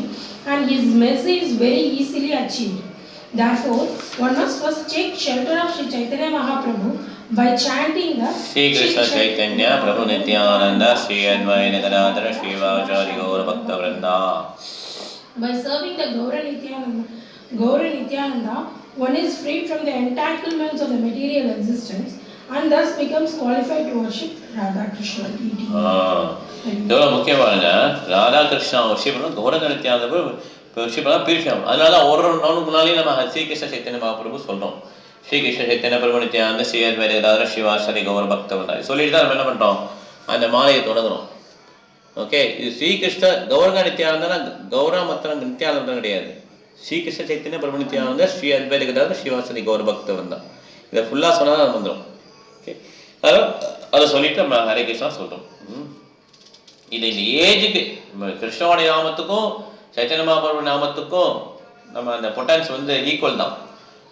S5: and his mercy is very easily achieved. Therefore, one must first take shelter of Sri Chaitanya Mahaprabhu by chanting the
S1: Sri Krishna Chaitanya Prabhu Nityananda Sri Advaita Gadadhara Sri Vajari Gaura Bhakta Vrinda.
S5: By serving the Gaura Nityananda, one is freed from the entanglements of the material existence and thus becomes qualified to worship Radha Krishna.
S1: இதோட முக்கியமான Radha Krishna worship பண்ணணும், Gauranga Nityananda worship பண்ணால் பிரிஃபாகும். அதனால ஒரு நாளுக்கு முன்னாலே நம்ம ஸ்ரீ கிருஷ்ண சைத்தன்ய மகாபிரபு சொல்கிறோம். ஸ்ரீகிருஷ்ண சைத்தன்ய பிரபு நித்யானந்த ஸ்ரீ அத்வைத கதாதர ஸ்ரீவாசரி கௌர பக்தவந்தாரி சொல்லிட்டு தான் நம்ம என்ன பண்ணுறோம், அந்த மாலையை தொடங்குறோம். ஓகே, இது ஸ்ரீகிருஷ்ண கௌரங்க நித்யானந்தனா கௌரவ மத்திரம் நித்யானந்தம் கிடையாது. ஸ்ரீகிருஷ்ண சைத்தன்ய பிரபு நித்யானந்த ஸ்ரீ அத்வைத கதாதர ஸ்ரீவாசரி கௌர பக்தவந்தா, இதை ஃபுல்லாக சொன்னால் தான் வந்துடும். ஓகே, அதை சொல்லிட்டு நம்ம ஹரே கிருஷ்ணா சொல்கிறோம். இது இந்த ஏஜுக்கு கிருஷ்ணனுடைய நாமத்துக்கும் சைத்தன்ய மகாபிரபு நாமத்துக்கும் நம்ம அந்த பொட்டன்ஸ் வந்து ஈக்குவல் தான்.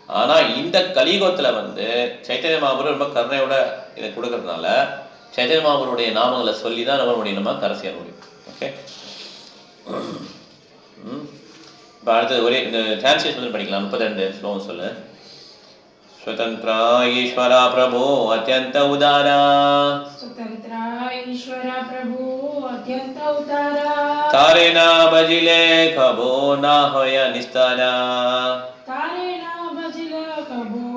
S1: ஆனால் இந்த கலியுகத்தில் வந்து சைத்தன்ய மகாபிரபு ரொம்ப கருணையோட இதை கொடுக்கறதுனால சைத்தன்ய மகாபிரபுடைய நாமங்களை சொல்லி தான் நம்ம முடியும், நம்ம கரை சேர முடியும். ஓகே, இப்போ அடுத்தது ஒரே இந்த டிரான்ஸ்லேஷன் படிக்கலாம். 32 ஸ்லோகம் சொல்லு. स्वतंत्रा ईश्वरा प्रभो अत्यंत उदारा,
S5: स्वतंत्रा ईश्वरा प्रभु अत्यंत उदारा,
S1: तारे ना बजिले खबो ना होय निस्तारा,
S5: तारे ना बजिले खबो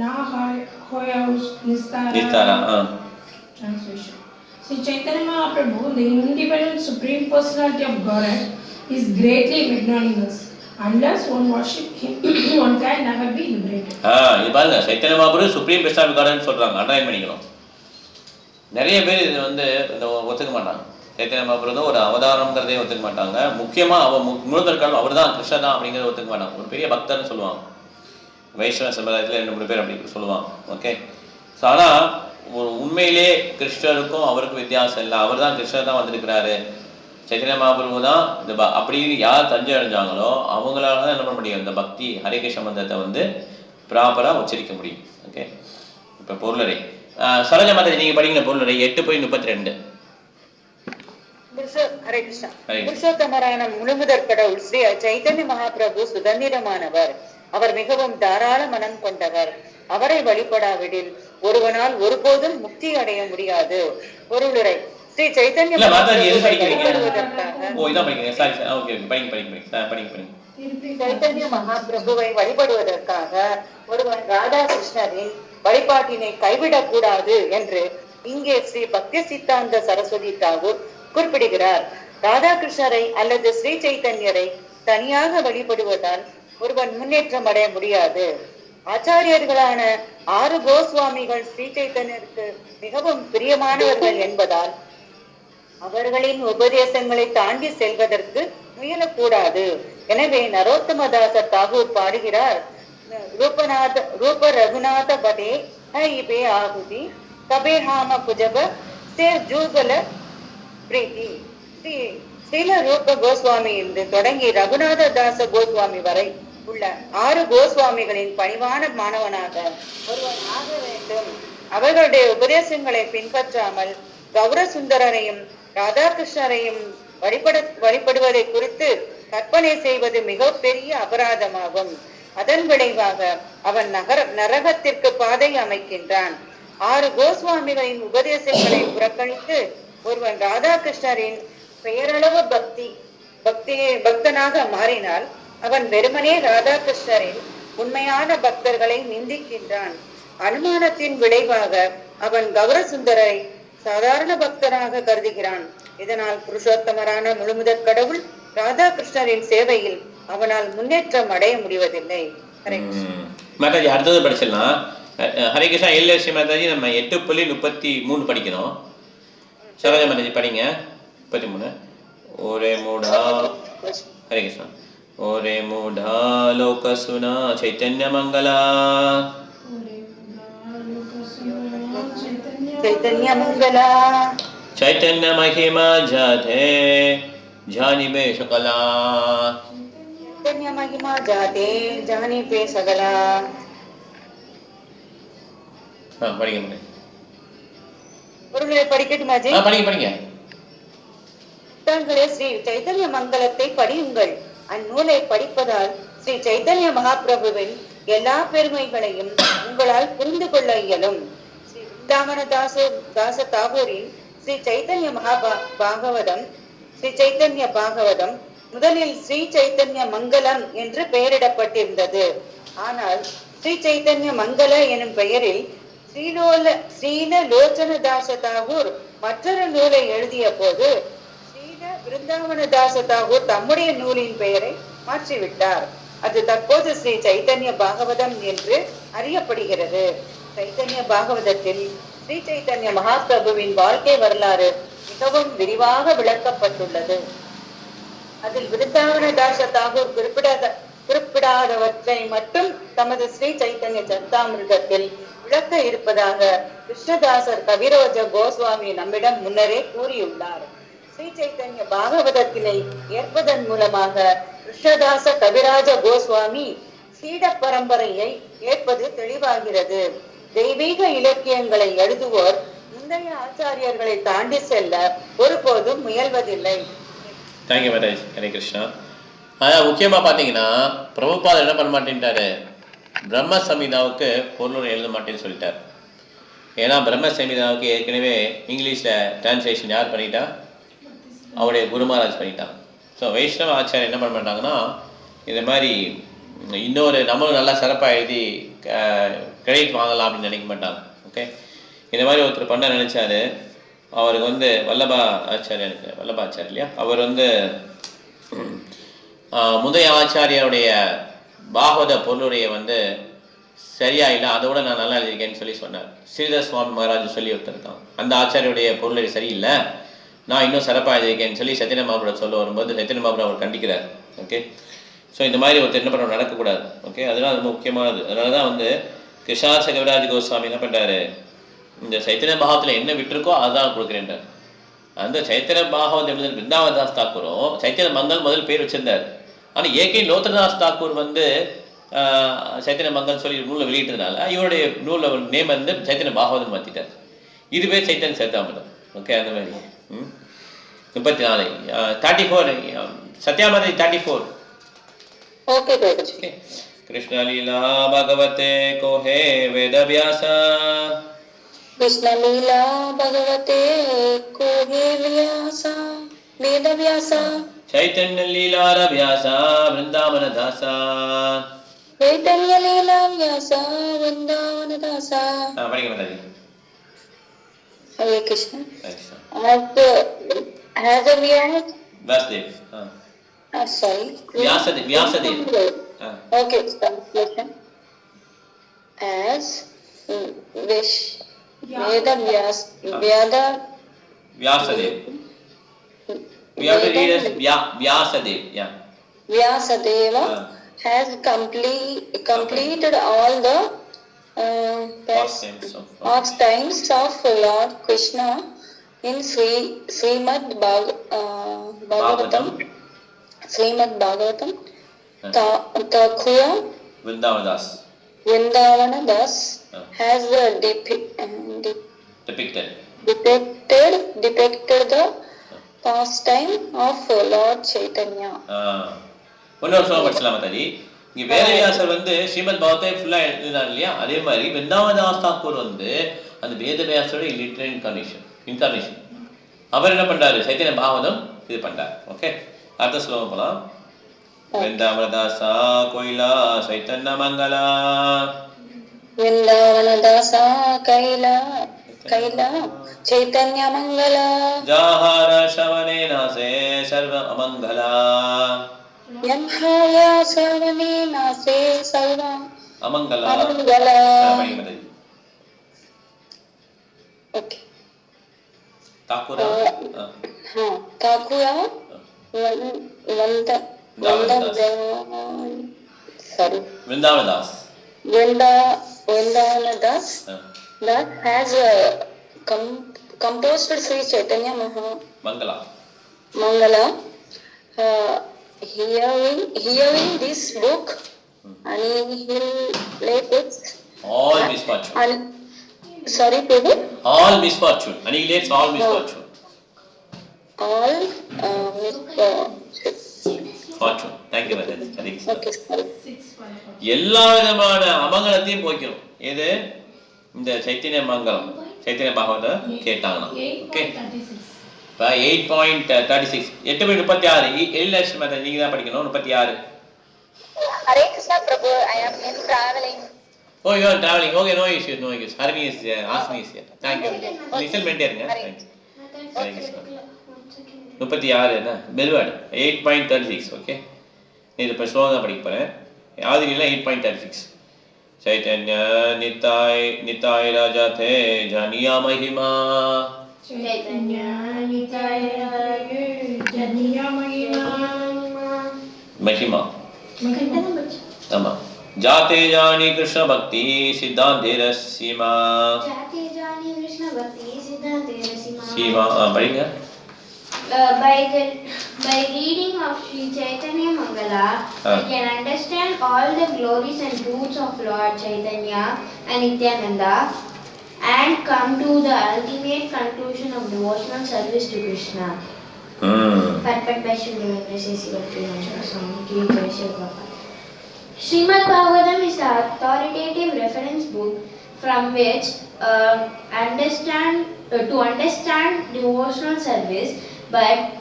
S5: ना होय निस्तारा.
S1: निस्तारा.
S5: Translation. Sri Chaitanya Mahaprabhu, the independent supreme personality of Godhead, is greatly magnanimous. Unless one worship him, one can never be liberated.
S1: இது பாருங்க, Chaitanya Mahaprabhu supreme personality garden சொல்றாங்க, அண்டர்லைன் பண்ணிக்கணும். நிறைய பேர் இது வந்து ஒத்துக்க மாட்டாங்க. சைத்தன்ய மகாபிரபு ஒரு அவதாரம்ங்கிறதே ஒத்துக்க மாட்டாங்க. முக்கியமா முழுதற்கால் அவர் தான் கிருஷ்ணர் தான் அப்படிங்கிறத ஒத்துக்க மாட்டாங்க. ஒரு பெரிய பக்தர்னு சொல்லுவாங்க. வைஷ்ணவ சம்பிரதாயத்தில் 2-3 பேர் அப்படி சொல்லுவாங்க. ஓகே, ஸோ ஆனால் ஒரு உண்மையிலே கிருஷ்ணருக்கும் அவருக்கும் வித்தியாசம் இல்லை. அவர் தான் கிருஷ்ணர் தான் வந்திருக்கிறாரு, சைத்தன்ய மகாபிரபு தான் இந்த அப்படின்னு யார் தஞ்சை அடைஞ்சாங்களோ அவங்களால தான் என்ன பண்ண முடியும், இந்த பக்தி ஹரே கிருஷ்ண மந்திரத்தை வந்து ப்ராப்பராக உச்சரிக்க முடியும். ஓகே, இப்போ பொருளரை சரோஜா மாதாஜி நீங்கள் படிக்கிற பொருளரை 8.32.
S4: ஹரே கிருஷ்ணா. புருஷோத்தமரான முழுமுதற் கடவுள் ஸ்ரீ சைத்தன்ய மகாபிரபு சுதந்திரமானவர். அவர் மிகவும் தாராள மனம் கொண்டவர். அவரை வழிபடாவிடில் ஒருவனால் ஒருபோதும் முக்தி அடைய முடியாது. பொருளுரை. ஸ்ரீ சைத்தன்ய மகாபிரபுவை வழிபடுவதற்காக ஒருவன் ராதா கிருஷ்ணரின் வழிபாட்டினை கைவிடக் கூடாது என்று இங்கே ஸ்ரீ பக்தி சித்தாந்த சரஸ்வதி தாகூர் குறிப்பிடுகிறார். ராதாகிருஷ்ணரை அல்லது ஸ்ரீ சைத்தன்யரை தனியாக வழிபடுவதால் ஒருவன் முன்னேற்றம் அடைய முடியாது. ஆச்சாரியர்களான 6 கோஸ்வாமிகள் ஸ்ரீ சைத்தன்யருக்கு மிகவும் பிரியமானவர்கள் என்பதால் அவர்களின் உபதேசங்களை தாண்டி செல்வதற்கு முயலக்கூடாது. எனவே நரோத்தமதாசர் தாகூர் பாடுகிறார், ரூப ரகுநாத பதே ஹைபே ஆகுதி கபே ஹாம புஜப சேர் ஜூகல பிரீதி. ஸ்ரீல ரூப கோஸ்வாமி என்று தொடங்கி ரகுநாத தாச கோஸ்வாமி வரை உள்ள 6 கோஸ்வாமிகளின் பணிவான மாணவனாக ஒருவன் ஆக வேண்டும். அவர்களுடைய உபதேசங்களை பின்பற்றாமல் கௌரசுந்தரரையும் ராதாகிருஷ்ணரையும் வழிபடுவதை குறித்து கற்பனை செய்வது மிக பெரிய அபராதமாகும். அதன் விளைவாக அவன் நரகத்திற்கு பாதை அமைக்கின்றான். 6 கோஸ்வாமிகளின் உபதேசங்களை புறக்கணித்து ஒருவன் ராதாகிருஷ்ணரின் பெயரளவு பக்தனாக மாறினால் அவன் வெறுமனே ராதாகிருஷ்ணரின் உண்மையான பக்தர்களை நிந்திக்கின்றான். அனுமானத்தின் விளைவாக அவன் கௌரசுந்தரை சாதாரண பக்தனாக கருதுகிறான். இதனால் புருஷோத்தமரான முழுமுதற் கடவுள் ராதாகிருஷ்ணரின் சேவையில் அவனால் முன்னேற்றம் அடைய முடிவதில்லை.
S1: மாதாஜி அடுத்தது படிச்சிடலாம். ஹரே கிருஷ்ணா எல்எஸ்சி மாதாஜி நம்ம 8.33 படிக்கணும். சரோஜா மாதாஜி படிங்க 33. ஓரே மூடா ஹரே கிருஷ்ணா. ஓரே மூடா லோக சுனா சைத்தன்ய மங்களா
S4: चैतन्य मंगला
S1: चैतन्य महिमा जाते जानिबे सकला
S4: चैतन्य महिमा जाते जानिबे सकला.
S1: படிங்க
S4: ஒருவேளை படிக்கட்டுமா ஜி?
S1: படிங்க.
S4: தாங்களே ஸ்ரீ சைத்தன்ய மங்களத்தை படியுங்கள். அந்நூலை படிப்பதால் ஸ்ரீ சைத்தன்ய மகாபிரபுவின் எல்லா பெருமைகளையும் உங்களால் புரிந்து கொள்ள இயலும். தாச தாகூரின் ஸ்ரீ சைத்தன்ய பாகவதம் ஸ்ரீ சைத்தன்ய பாகவதம் முதலில் ஸ்ரீ சைத்தன்ய மங்கலம் என்று பெயரிடப்பட்டிருந்தது. ஆனால் ஸ்ரீ சைத்தன்ய மங்கள எனும் பெயரில் ஸ்ரீல லோச்சனதாச தாகூர் மற்றொரு நூலை எழுதிய போது ஸ்ரீல விருந்தாவனதாச தாகூர் தம்முடைய நூலின் பெயரை மாற்றிவிட்டார். அது தற்போது ஸ்ரீ சைத்தன்ய பாகவதம் என்று அறியப்படுகிறது. சைத்தன்ய பாகவதத்தில் ஸ்ரீ சைத்தன்ய மகாபிரபுவின் வாழ்க்கை வரலாறு மிகவும் விரிவாக விளக்கப்பட்டுள்ளது. அதில் விருந்தாவனதாச தாகூர் குறிப்பிடாதவற்றை மட்டும் தமது ஸ்ரீ சைத்தன்ய சரிதாமிர்தத்தில் விளக்க இருப்பதாக கிருஷ்ணதாசர் கவிரோஜ கோஸ்வாமி நம்மிடம் முன்னரே கூறியுள்ளார். ஸ்ரீ சைத்தன்ய பாகவதத்தினை ஏற்பதன் மூலமாக கிருஷ்ணதாச கவிராஜ கோஸ்வாமி சீட பரம்பரையை ஏற்பது தெளிவாகிறது. தெய்வீக இலக்கியங்களை எழுதுவோர் முந்தைய ஆச்சாரியர்களை தாண்டி செல்ல ஒருபோதும் முயல்வதில்லை.
S1: தேங்க்யூ மேரேஜ். ஹரே கிருஷ்ணா. அதான் முக்கியமாக பார்த்தீங்கன்னா பிரபுபாதர் என்ன பண்ண மாட்டேன்ட்டாரு, பிரம்ம சம்ஹிதாவுக்கு பொருள் எழுத மாட்டேன்னு சொல்லிட்டார். ஏன்னா பிரம்ம சம்ஹிதாவுக்கு ஏற்கனவே இங்கிலீஷில் டிரான்ஸ்லேஷன் யார் பண்ணிட்டா, அவருடைய குரு மகாராஜ் பண்ணிட்டான். ஸோ வைஷ்ணவ ஆச்சாரியர் என்ன பண்ண மாட்டாங்கன்னா, இந்த மாதிரி இன்னொரு நம்மளும் நல்லா சிறப்பாக எழுதி கிரெடிட் வாங்கலாம் அப்படின்னு நினைக்க மாட்டாங்க. ஓகே, இந்த மாதிரி ஒருத்தர் பண்ண நினச்சாரு. அவருக்கு வந்து வல்லபாச்சாரியர் இல்லையா, அவர் வந்து முந்தைய ஆச்சாரியருடைய பாகவத பொருளுடைய வந்து சரியா இல்லை, அதோட நான் நல்லா எழுதியிருக்கேன்னு சொல்லி சொன்னார். ஸ்ரீதர் சுவாமி மகாராஜ் சொல்லி ஒருத்தருக்கான், அந்த ஆச்சாரியுடைய பொருள் சரியில்லை, நான் இன்னும் சிறப்பாக எழுதியிருக்கேன்னு சொல்லி சத்யன மகாபுரம் சொல்ல வரும்போது சத்யன மகாபுரம் அவர் கண்டிக்கிறார். ஓகே, ஸோ இந்த மாதிரி ஒருத்தர் என்ன பண்ண நடக்கக்கூடாது. ஓகே, அதெல்லாம் ரொம்ப முக்கியமானது. அதனால தான் வந்து கிருஷ்ணாச கவிராஜ் கோஸ்வாமி என்ன பண்ணுறாரு, இந்த சைத்தன்ய பாகவத்தில் என்ன விட்டுருக்கோ அதுதான் கொடுக்குறேன்றார். அந்த சைத்தன்ய பாகவத் எழுதின பிருந்தாவதாஸ் தாக்கூரும் சைத்தன்ய மங்கல் முதல் பேர் வச்சிருந்தார். ஆனால் ஏகே லோத்ரதாஸ் தாக்கூர் வந்து சைத்தன்ய மங்கல் சொல்லி நூலில் வெளியிட்டதுனால இவருடைய நூலில் நேம் வந்து சைத்தன்ய பாகவதன் மாற்றிட்டார். இது பேர் சைத்தன்ய சரிதாமிர்தம். ஓகே, அந்த மாதிரி 34 34 சத்யாமதி 34.
S2: ஓகே
S1: कृष्ण लीला भगवते को हे वेद व्यास,
S2: कृष्ण लीला भगवते को हे व्यास वेद व्यास,
S1: चैतन्य लीला व्यास वृंदावन दास,
S2: चैतन्य लीला व्यास वृंदावन दास.
S1: पढ़िए बताइए.
S2: हरे Krishna. as a Vyas
S1: Vyasdev.
S2: sorry,
S1: Vyasdev.
S2: Okay, translation. As Veda
S1: Vyasadev. We have to read as Vyasadev. Yeah.
S2: Vyasadeva has completed all the pastimes of Lord Krishna in Srimad Bhagavatam. Thakur Vrindavana Das has depicted the pastime of Lord Chaitanya.
S1: இன்னொரு சொல்ல படிச்சலாம் மாதாஜி. இங்க வேதவியாசர் வந்து ஸ்ரீமத் பாகவத்தை ஃபுல்லா எழுதினார் இல்லையா, அதே மாதிரி விருந்தாவனதாஸ் தாக்கூர் வந்து அந்த வேதவியாசரோட லிட்டரல் இன்கார்னேஷன் அவர் என்ன பண்றாரு, சைத்தன்ய பாகவதம் இது பண்றார். ஓகே, அடுத்த ஸ்லோகம் போலாம். वृंदावनदासा कोइला चैतन्य मंगला,
S2: वृंदावनदासा कैला चैतन्य मंगला,
S1: जहार श्रवणे नासे सर्व अमंगला,
S2: यम्हाया श्रवणे नासे सर्व
S1: अमंगला.
S2: Okay,
S1: Thakura
S2: Thakura
S1: Vrindavanadas
S2: that has composed Sri Chaitanya Mangala. Hearing this book, and he will let it
S1: all misfortune.
S2: Sorry, Prabhu.
S1: All misfortune. Annihilates all misfortune.
S2: All misfortune.
S1: Fortune. Thank you, Madam.
S2: Okay, sorry.
S1: எல்லா விதமான அமங்கலத்தையும் போய்க்கிறோம். இது இந்த சைத்தன்ய மங்கலம் சைத்தன்ய பாகவத கேட்டாங்கன்னா. Okay, இப்போ 8.36 8.36 எலிலேஷன் method நீங்க தான் படிக்கணும். 36.
S2: Hare Krishna Prabhu, I am in traveling.
S1: Oh, you are traveling. Okay, no issues, no issues. Harmi is here. Asmi is here. Thank you. Listen, maintain. Thank you. Hare Krishna. 36 என்ன மெதுவாடு 8.36. Okay, இது இப்போ ஸ்லோகம் தான் படிக்க போகிறேன். Adilila 8.36. Chaitanya Nitai Raja The Janiya Mahima.
S5: Chaitanya Nitaya Janiya Mahima.
S1: Mahima. Tama. Jate Jani Krishna Bhakti Siddhante Rasima.
S6: Jate Jani Krishna Bhakti Siddhante Rasima.
S1: Sima, padinga.
S6: By reading of Sri Chaitanya Mangala, we can understand all the glories and truths of Lord Chaitanya and Nityananda and come to the ultimate conclusion of devotional service to Krishna. Purport by Sri Srimad Bhagavatam is the authoritative reference book from which to understand devotional service, but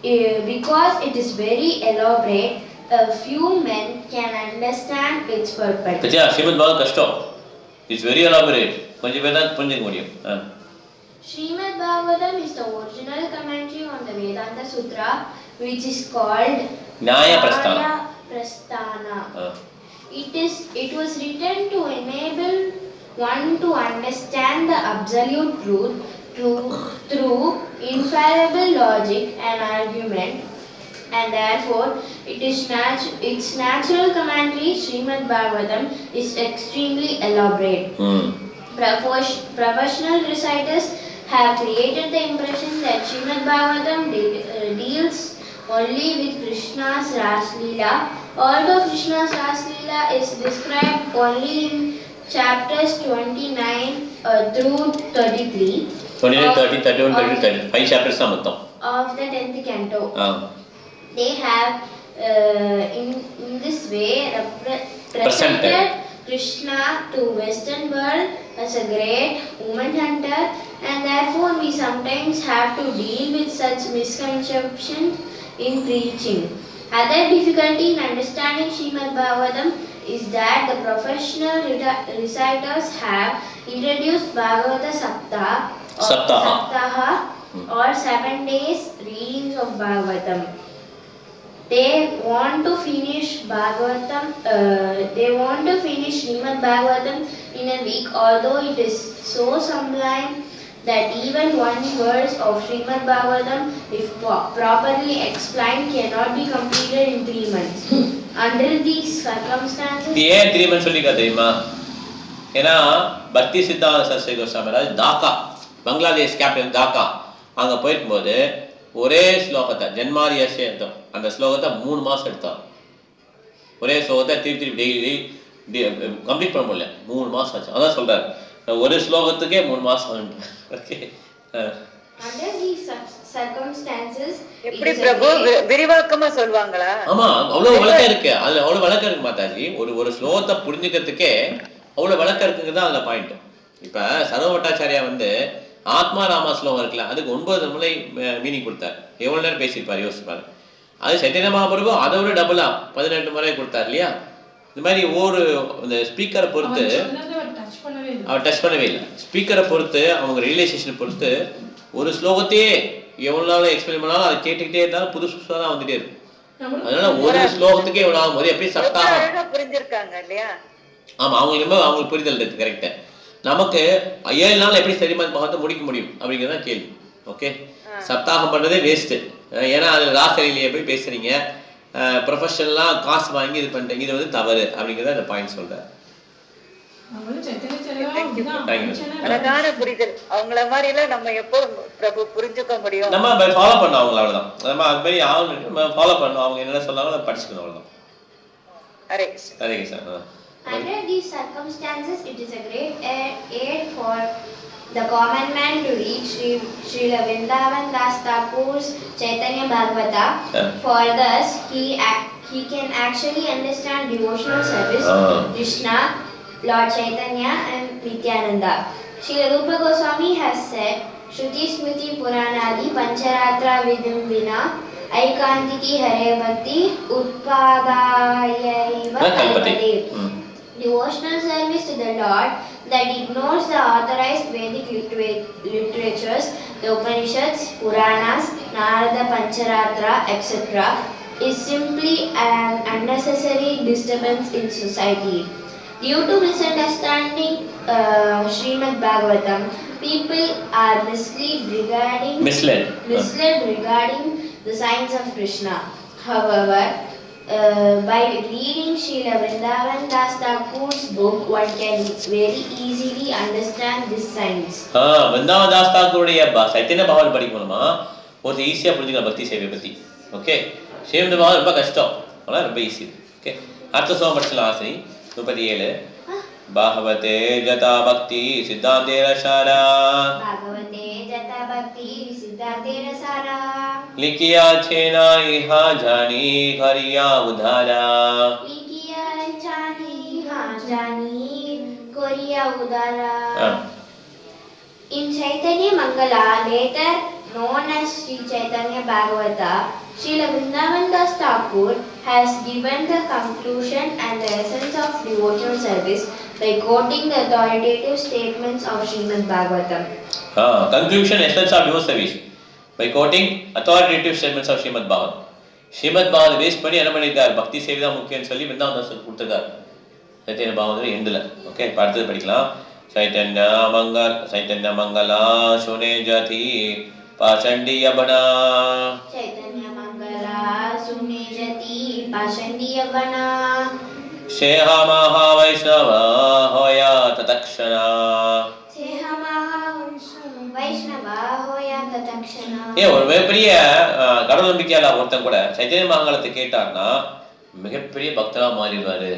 S6: because it is very elaborate, a few men can understand its purpose.
S1: Kacha Srimad Bhagavatam kashtam. It's very elaborate. Konja pedha punjing mudiyum.
S6: Srimad Bhagavatam is the original commentary on the Vedanta Sutra, which is called
S1: Nyaya Prasthana.
S6: It was written to enable one to understand the absolute truth through infallible logic and argument, and therefore its natural commentary Srimad Bhagavatam is extremely elaborate. Professional reciters have created the impression that Srimad Bhagavatam deals only with Krishna's Raslila, although Krishna's Raslila is described only in chapters 29 through 33.
S1: 29, 30, 31, 32, 5 chapters of the
S6: 10th canto. They have in this way presented Krishna to Western world as a great woman hunter, and therefore we sometimes have to deal with such misconceptions in preaching. Other difficulty in understanding Srimad Bhagavatam is that the professional reciters have introduced Bhagavata Saptaha or 7 days readings of Bhagavatam. They want to finish Srimad Bhagavatam in a week, although it is so sublime that even one verse of Srimad Bhagavatam, if properly explained, cannot be completed in 3 months. Under these circumstances,
S1: ஏன் 3 months சொல்லிக்க தெரியுமா? ஏன்னா பக்தி சித்தாந்த Saraswati Goswami Dhaka, Bangladesh capital Dhaka, அங்க போயிருக்கும்போது ஒரே ஸ்லோகத்தை ஜென்மாரியஸ்ய அந்த ஸ்லோகத்தை 3 மாசம் எடுத்தார். ஒரே ஸ்லோகத்தை திருப்பி டெய்லி கம்ப்ளீட் பண்ண முடியல, 3 மாசம் ஆச்சு. அதான் சொல்றாரு, ஒரு ஸ்லோகத்துக்கே 3 மாசம். ஓகே.
S6: Under these circumstances,
S4: எப்படி பிரபு விரிவாக்கமா சொல்வாங்களா?
S1: ஆமா, அவ்வளவு விளக்கம் இருக்கு. அதுல அவ்வளவு விளக்கம் இருக்கு மாதாஜி. ஒரு ஸ்லோகத்தை புரிஞ்சுக்கிறதுக்கே அவ்வளவு விளக்கம் இருக்குங்கிறது தான் அதுல பாயிண்ட். இப்ப சர்வவட்டாச்சாரியா ஆத்மா ராமா ஸ்லோகம் இருக்குல்ல, அதுக்கு 9 முறை மீனிங் கொடுத்தார். எவ்வளவு நேரம் பேசியிருப்பாரு யோசிப்பாரு. அது சைத்தன்ய மகாபிரபு அதை விட டபுளா 18 முறை கொடுத்தார் இல்லையா? இந்த மாதிரி இந்த ஸ்பீக்கரை பொறுத்து அவர் டச் பண்ணவே இல்லை. ஸ்பீக்கரை பொறுத்து அவங்க ரியலைசேஷனை பொறுத்து ஒரு ஸ்லோகத்தையே எவ்வளவு நாள் எக்ஸ்பிளைன் பண்ணாலும் அதை கேட்டுக்கிட்டே இருந்தாலும் புதுசு புதுசாக தான் வந்துட்டே இருக்கும். அதனால ஒரு ஸ்லோகத்துக்கே எவ்வளவு ஆகும் போது எப்படி சப்தாகம்
S4: புரிஞ்சிருக்காங்க இல்லையா?
S1: ஆமா, அவங்களுக்கு புரிதல் இருக்கு. கரெக்ட். நமக்கு 7 நாள் எப்படி ஸ்ரீமத் பாகவதம் முடிக்க முடியும் அப்படிங்கிறத கேள்வி. ஓகே, சப்தாகம் பண்றதே வேஸ்ட். ஏன்னா அது ராசரியிலேயே போய் பேசுறீங்க, ப்ரொஃபஷனலா காசு வாங்கி இது பண்றீங்க, இது தவறு அப்படிங்கிறத அந்த பாயிண்ட் சொல்றாரு.
S4: அழகான புரிதல். அவங்கள மாதிரி எல்லாம் நம்ம எப்போ பிரபு புரிஞ்சுக்க முடியும்?
S1: நம்ம ஃபாலோ பண்ணோம் அவங்கள, அவ்வளவுதான். நம்ம அது மாதிரி நம்ம ஃபாலோ பண்ணோம். அவங்க என்ன சொன்னாலும் அதை படிச்சுக்கணும், அவ்வளவுதான்.
S6: Under these circumstances, it is a great aid for the common man to read Srila Vrindavan Das Thakur's Chaitanya Bhagavata. For thus, he can actually understand devotional service, Krishna, Lord Chaitanya and Nityananda. Srila Rupa Goswami has said, Shruti Smriti Puranadi Pancharatra Vidhim Vina Aikantiki Hare Bhakti Utpadayaiva Kalpate. Devotional service to the Lord that ignores the authorized Vedic literatures, the Upanishads, Puranas, Narada Pancharatra, etc., is simply an unnecessary disturbance in society. Due to misunderstanding Srimad Bhagavatam, people are misled regarding the signs of Krishna. However, by reading Srila Vrindavan Das Thakur's book, one can very easily understand these signs.
S1: Vrindavan Das Thakur's book, Chaitanya Bhavan படிக்கணுமா ஒரு ஈஸியா புரிஞ்சுக்கலாம் பக்தி சேவை பத்தி. Okay, Srimad Bhagavatam ரொம்ப கஷ்டம், ஆனா ரொம்ப ஈஸி. ஓகே, அடுத்த ஸ்லோகம் படிச்சலாம் ஆசை 37. Bhagavate jata bhakti siddhante rasara.
S6: Bhagavate jata bhakti siddhante rasara.
S1: Likiya chena iha jani kariya udhara.
S6: Likiya chani iha jani kariya udhara. In Chaitanya Mangala, later known as Sri Chaitanya Bhagavata, Srila Vrindavan Das Thakur has given the conclusion and the essence of devotional service by quoting the authoritative statements of Srimad Bhagavatam.
S1: Conclusion, essence of devotional service by quoting authoritative statements of Srimad Bhagavatam. Srimad Bhagavatam base பண்ணி என்ன பண்ணிருக்கார், பக்தி சேவை தான் முக்கியம்னு சொல்லி விருந்தாவன் தாஸ் கொடுத்திருக்கார் Chaitanya Bhagavatam எண்டுல. Okay, அடுத்தது படிக்கலாம். Chaitanya Mangala Shune Jati Pashandiya Bana.
S6: Chaitanya Mangala Shune Jati Pashandiya Bana.
S1: Sheha Maha Vaishnava Hoya Tatakshana.
S6: Sheha Maha Vaishnava Hoya Tatakshana.
S1: ஒரு மிகப்பெரிய கடவுள் நம்பிக்கையாள ஒருத்தன் கூட சைத்தன்ய மங்கலத்தை கேட்டார்னா மிகப்பெரிய பக்தரா மாறிடுவாரு.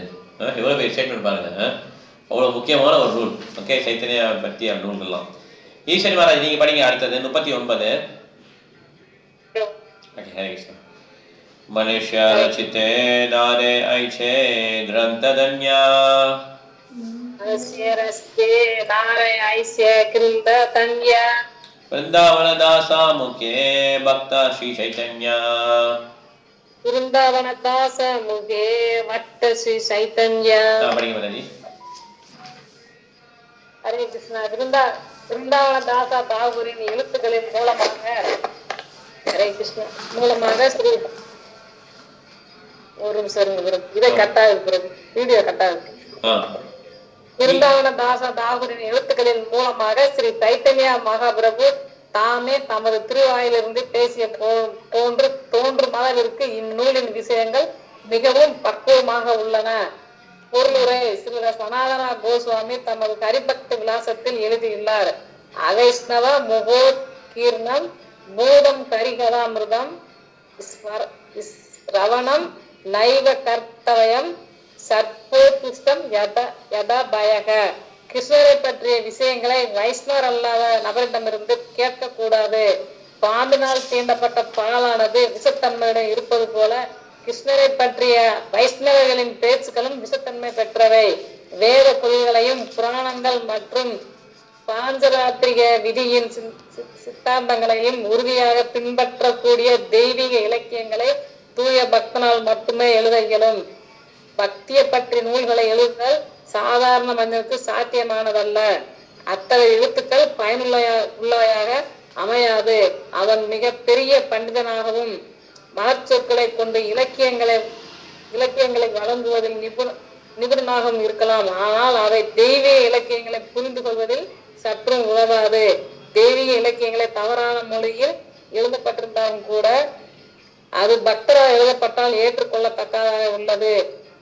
S1: எவ்வளவு எக்ஸைட்மெண்ட் பாருங்க, அவ்வளவு முக்கியமான ஒரு ரூல். ஓகே, சைத்தன்ய பற்றிய நூல்கள்லாம். ஈஸ்வரி மகாராஜ் நீங்க படிங்க அடுத்தது 39. ஓகே, ஹரே கிருஷ்ணா. மனுஷ்ய ரச்சிதே நாரே ஐச்சே கிரந்ததன்யா.
S2: மனுஷ்ய ரச்சிதே நாரே ஐச்சே கிரந்ததன்யா.
S1: वृंदावन दासा मुखे भक्ता श्री चैतन्य.
S2: वृंदावन दास मुखे भक्त श्री चैतन्य.
S1: படிங்க மாதாஜி.
S2: ஹரே கிருஷ்ணா. விருந்தாவன தாசா தாகூரின் எழுத்துக்களின் மூலமாக ஹரே கிருஷ்ணா ஸ்ரீ ஒரு நிமிஷம் இதை கட்டா இருக்கிறது, வீடியோ கட்டா இருக்கு. விருந்தாவன தாசா தாகூரின் எழுத்துக்களின் மூலமாக ஸ்ரீ சைத்தன்ய மகாபிரபு தாமே தமது திருவாயிலிருந்து பேசிய போன்று தோன்றும் அளவிற்கு இந்நூலின் விஷயங்கள் மிகவும் பக்குவமாக உள்ளன. பொருளுரை ஸ்ரீ சனாதன கோஸ்வாமி தமது ஹரிபக்தி விலாசத்தில் எழுதியுள்ளார். அவைஷ்ணவ முகோத்கீர்ணம் மூடம் கரிகதாமிருதம் ரவணம் நைவ கர்த்தவயம் சர்வோத்கிருஷ்டம் யதா பயக. கிருஷ்ணரை பற்றிய விஷயங்களை வைஷ்ணவர் அல்லாத நபரிடமிருந்து கேட்கக்கூடாது. பாம்பினால் தீண்டப்பட்ட பாலானது விஷத்தன்மையுடன் இருப்பது போல கிருஷ்ணரை பற்றிய வைஷ்ணவர்களின் பேச்சுக்களும் விஷத்தன்மை பெற்றவை. வேத கொள்கைகளையும் புராணங்கள் மற்றும் பாஞ்சராத்திரிக விதியின் சித்தாந்தங்களையும் உறுதியாக பின்பற்றக்கூடிய தெய்வீக இலக்கியங்களை தூய பக்தனால் மட்டுமே எழுத இயலும். பக்தியை பற்றிய நூல்களை எழுதுதல் சாதாரண மனிதனுக்கு சாத்தியமானதல்ல. அத்தகைய எழுத்துக்கள் பயனுள்ளவையாக அமையாது. அவன் மிக பெரிய பண்டிதனாகவும் மனச்சொற்களை கொண்டு இலக்கியங்களை வழங்குவதில் நிபுணனாகவும் இருக்கலாம். ஆனால் அவை தெய்வீக இலக்கியங்களை புரிந்து கொள்வதில் சற்றும் உதவாது. தெய்வீக இலக்கியங்களை தவறான மொழியில் எழுதப்பட்டிருந்தாலும் கூட அது பக்தரால் எழுதப்பட்டால் ஏற்றுக்கொள்ளத்தக்கதாக உள்ளது.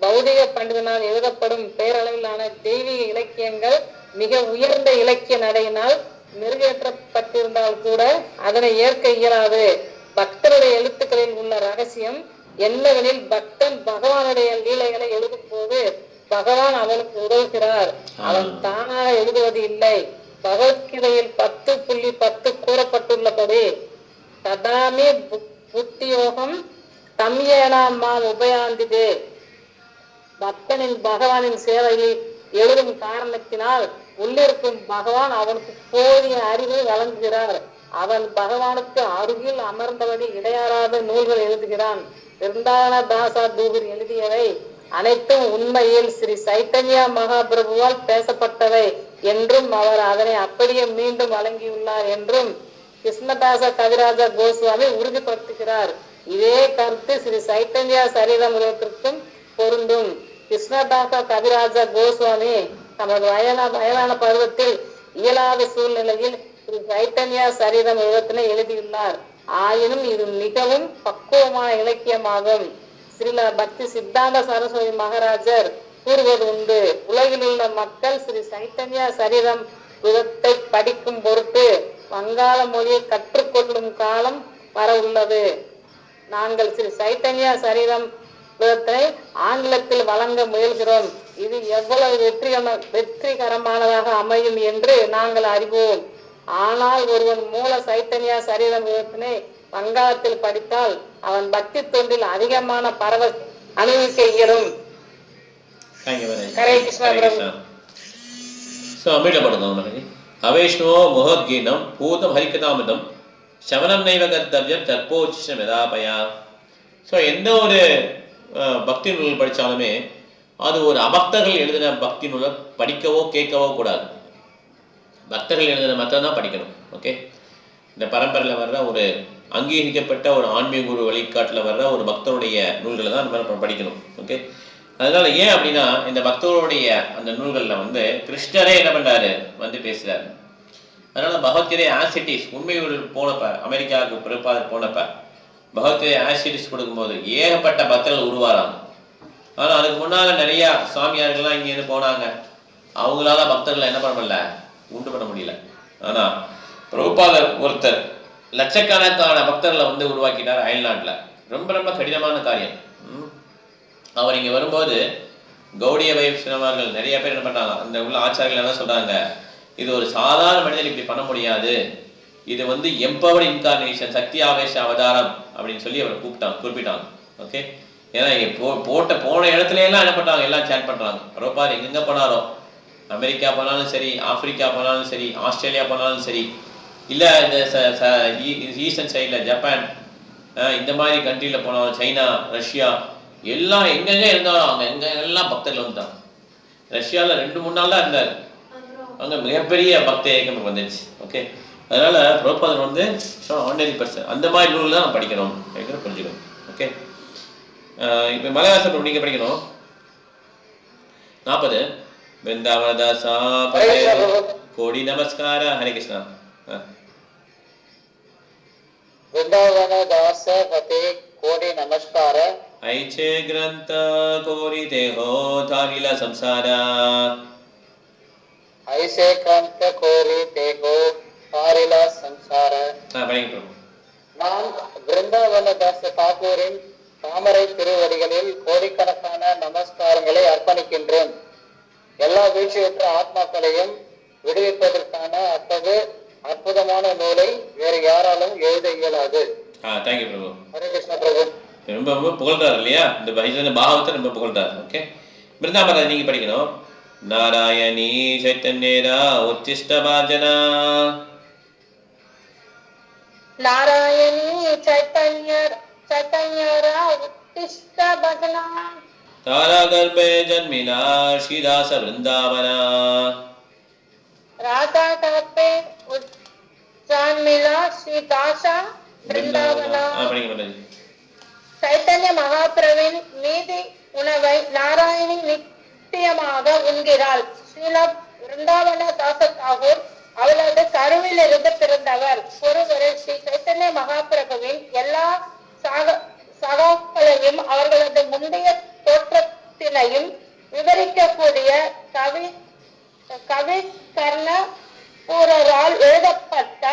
S2: பௌதிக பண்டிதனால் எழுதப்படும் பேரளவிலான தெய்வீக இலக்கியங்கள் மிக உயர்ந்த இலக்கிய நடையினால் மெருகேற்றப்பட்டிருந்தால் கூட அதனை ஏற்க இயலாது. பக்தருடைய எழுத்துக்களில் உள்ள ரகசியம் என்னவெனில் பக்தன் பகவானுடைய லீலைகளை எழுதும் போது பகவான் அவனுக்கு உதவுகிறார், அவன் தானாக எழுதுவது இல்லை. பகவத்கீதையில் 10.10 கூறப்பட்டுள்ளபடி ததாமி புத்தியோகம் தம்யேனாமாம் உபயாந்திதே. பக்தனின் பகவானின் சேவையில் எழுதும் காரணத்தினால் உள்ளிருக்கும் பகவான் அவனுக்கு போதிய அறிவை வழங்குகிறார். அவன் பகவானுக்கு அருகில் அமர்ந்தபடி இடையாறாத நூல்கள் எழுதுகிறான். விருந்தாவன தாசா தூகர் எழுதியவை அனைத்தும் உண்மையில் ஸ்ரீ சைத்தன்ய மகாபிரபுவால் பேசப்பட்டவை என்றும் அவர் அதனை அப்படியே மீண்டும் வழங்கியுள்ளார் என்றும் கிருஷ்ணதாச கவிராஜ கோஸ்வாமி உறுதிப்படுத்துகிறார். இதே கருத்து ஸ்ரீ சைத்தன்யா சரிதமிரத்திற்கும் பொருந்தும். கிருஷ்ணதாச கவிராஜ கோஸ்வாமி தமது வயதான பருவத்தில் இயலாத சூழ்நிலையில் ஸ்ரீ சைத்தன்யா சரிதம் விதத்தினை எழுதியுள்ளார். ஆயினும் இது மிகவும் பக்குவமான இலக்கியமாகும். ஸ்ரீல பக்தி சித்தாந்த சரஸ்வதி மகாராஜர் கூறுவது உண்டு, உலகில் உள்ள மக்கள் ஸ்ரீ சைத்தன்யா சரிதம் விதத்தை படிக்கும் பொருட்டு வங்காள மொழியை கற்றுக்கொள்ளும் காலம் வர உள்ளது. நாங்கள் ஸ்ரீ சைத்தன்யா சரிதம் விதத்தை ஆங்கிலத்தில் வழங்க முயல்கிறோம். இது எவ்வளவு வெற்றிகரமானதாக அமையும் என்று நாங்கள் அறிவோம். ஆனால் ஒருவன் மூல சைத்தன்யா சரிதம் விதத்தினை வங்காளத்தில் படித்தால் அவன் பக்தி தொண்டில் அதிகமான அனுபவிக்க இயலும். ஹரே கிருஷ்ணா பிரபு.
S1: அவைஷ்ணோ மோகத்கீனம் பூதம் ஹரிகதாமிதம் சவனம் நைவ கர்த்தவ்யம் தற்போச்சிஷ்ணம் யதாபயா. ஸோ எந்த ஒரு பக்தி நூல் படித்தாலுமே அது ஒரு அபக்தர்கள் எழுதின பக்தி நூலை படிக்கவோ கேட்கவோ கூடாது. பக்தர்கள் எழுதின மட்டும் தான் படிக்கணும். ஓகே, இந்த பரம்பரையில் வர்ற ஒரு அங்கீகரிக்கப்பட்ட ஒரு ஆன்மீக குரு வழிகாட்டில் வர்ற ஒரு பக்தருடைய நூல்களை தான் நம்ம படிக்கணும். ஓகே, அதனால ஏன் அப்படின்னா இந்த பக்தருடைய அந்த நூல்களில் வந்து கிருஷ்ணரே என்ன பண்ணுறாரு வந்து பேசுகிறாரு. அதனால பகவத்கீதை ஆசிட்டிஸ் உண்மைகள் போனப்ப அமெரிக்காவுக்கு பிறப்பாளர் போனப்ப பகவத்கீதை ஆசிட்டிஸ் கொடுக்கும்போது ஏகப்பட்ட பக்தர்கள் உருவாராங்க. ஆனால் அதுக்கு முன்னால் நிறைய சுவாமியார்கள்லாம் இங்கேருந்து போனாங்க. அவங்களால பக்தர்களை என்ன பண்ண முடியல, உண்டு பண்ண முடியல. ஆனால் பிரபுபாதர் ஒருத்தர் லட்சக்கணக்கான பக்தர்களை வந்து உருவாக்கிட்டார் அயல்நாட்டில். ரொம்ப ரொம்ப கடினமான காரியம். அவர் இங்கே வரும்போது கௌடிய வைஷ்ணவர்கள் நிறைய பேர் என்ன பண்ணாங்க, அந்த உள்ள ஆச்சாரியர்கள் என்ன சொல்கிறாங்க, இது ஒரு சாதாரண மனிதன் இப்படி பண்ண முடியாது, இது வந்து எம்பவர்டு இன்கார்னேஷன், சக்தி ஆவேச அவதாரம் அப்படின்னு சொல்லி அவரை குறிப்பிட்டாங்க. ஓகே, ஏன்னா இங்கே போன இடத்துல எல்லாம் என்ன பண்ணுறாங்க, எல்லாம் சேட் பண்ணுறாங்க. ரோபார் எங்கெங்கே போனாரோ, அமெரிக்கா போனாலும் சரி, ஆப்பிரிக்கா போனாலும் சரி, ஆஸ்திரேலியா போனாலும் சரி, இல்லை இந்த ஈஸ்டர்ன் சைடில் ஜப்பான் இந்த மாதிரி கண்ட்ரியில் போனாலும், சைனா, ரஷ்யா, எல்லாம் எங்கெங்கே இருந்தாலும் அவங்க எல்லாம் பக்தர்கள் வந்துட்டாங்க. ரஷ்யாவில் 2-3 நாள் தான் இருந்தார். அங்கே மிகப்பெரிய பக்த இயக்கம் வந்துடுச்சு. ஓகே, அதனால பிரபுபாதர் வந்து ஆர்டினரி பர்சன். அந்த மாதிரி நூல் தான் படிக்கணும் அப்படிங்கிற புரிஞ்சுக்கணும். ஓகே, இப்போ மலையாளத்தில் நீங்கள் படிக்கணும். 40 பிருந்தாவனதாசா கோடி நமஸ்கார. ஹரே கிருஷ்ணா.
S3: वृंदावनदास पते कोटि नमस्कार.
S1: ऐचे ग्रंथ कोरी ते हो धारिला संसार.
S3: ऐसे ग्रंथ कोरी ते हो धारिला संसार. நான் பிருந்தாவனதாச தாக்கூரின் தாமரை திருவடிகளில் கோடிக்கணக்கான நமஸ்காரங்களை அர்ப்பணிக்கின்றேன். எல்லா வீழ்ச்சியற்ற ஆத்மாக்களையும் விடுவிப்பதற்கான அத்தகைய அற்புதமான நூலை வேறு யாராலும் எழுத இயலாது.
S1: தேங்க்யூ பிரபு.
S3: ஹரே கிருஷ்ண பிரபு.
S1: ரொம்ப ரொம்ப புகழ்றாரு இல்லையா, இந்த பாகவத்தை ரொம்ப புகழ்றாரு. ஓகே, பிருந்தாவனதாஸ் நீங்க படிக்கணும். நாராயணி சைத்தன்யேரா உச்சிஷ்ட பாஜனா.
S2: நாராயணி சைத்தன்யரா உச்சிஷ்ட பஜனா.
S1: தாரா கர்ப்பே ஜன்மினா ஸ்ரீதாச பிருந்தாவனா.
S2: ராதா கர்ப்பே ஜன்மினா ஸ்ரீதாச பிருந்தாவனா. சைத்தன்ய மகாபிரவின் மீதி உணவை நாராயணி நித்தியமாக உண்கிறாள். ஸ்ரீல பிருந்தாவன தாச தாகூர் அவளது கருவில் இருந்து பிறந்தவர். ஒருவரை ஸ்ரீ சைத்தன்ய மகாபிரபுவின் எல்லா சகாக்களையும் அவர்களது முந்தைய தோற்றத்தினையும் விவரிக்கக்கூடிய கவி கர்ண பூரரால் எழுதப்பட்ட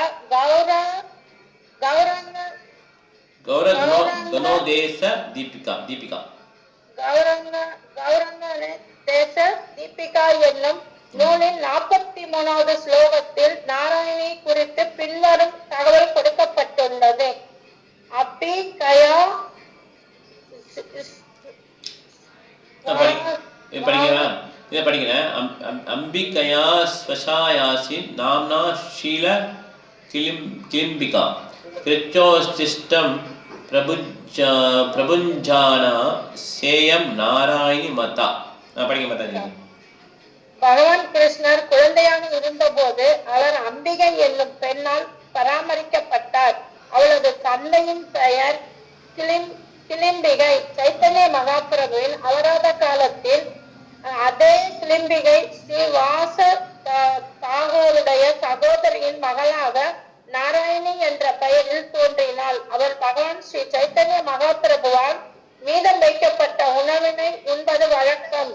S2: தீபிகா என்னும் நூலின் 43வது ஸ்லோகத்தில் நாராயணி குறித்து பின்வரும் தகவல் கொடுக்கப்பட்டுள்ளது. அப்பி கயா
S1: அம்பிகயா ஸ்வசாயாசின் நாம்னா ஷீல கிளிம்பிகா கிருச்சோஸ்திஷ்டம் பிரபுஞ்சானா சேயம் நாராயணி மதா. படிக்க மாட்டாங்க.
S2: பகவான் கிருஷ்ணர் குழந்தையாக இருந்தபோது அவர் அம்பிகை என்னும் பெண்ணால் பராமரிக்கப்பட்டார். அவளது தந்தையின் பெயர் கிளிம்பிகை சைத்தன்ய மகாபிரபுவின் அவரோத காலத்தில் அதே கிளிம்பிகை ஸ்ரீ வாச தாகூருடைய சகோதரியின் மகளாக நாராயணி என்ற பெயரில் தோன்றினாள். அவள் பகவான் ஸ்ரீ சைத்தன்ய மகாபிரபுவால் மீதம் வைக்கப்பட்ட உணவினை உண்பது வழக்கம்.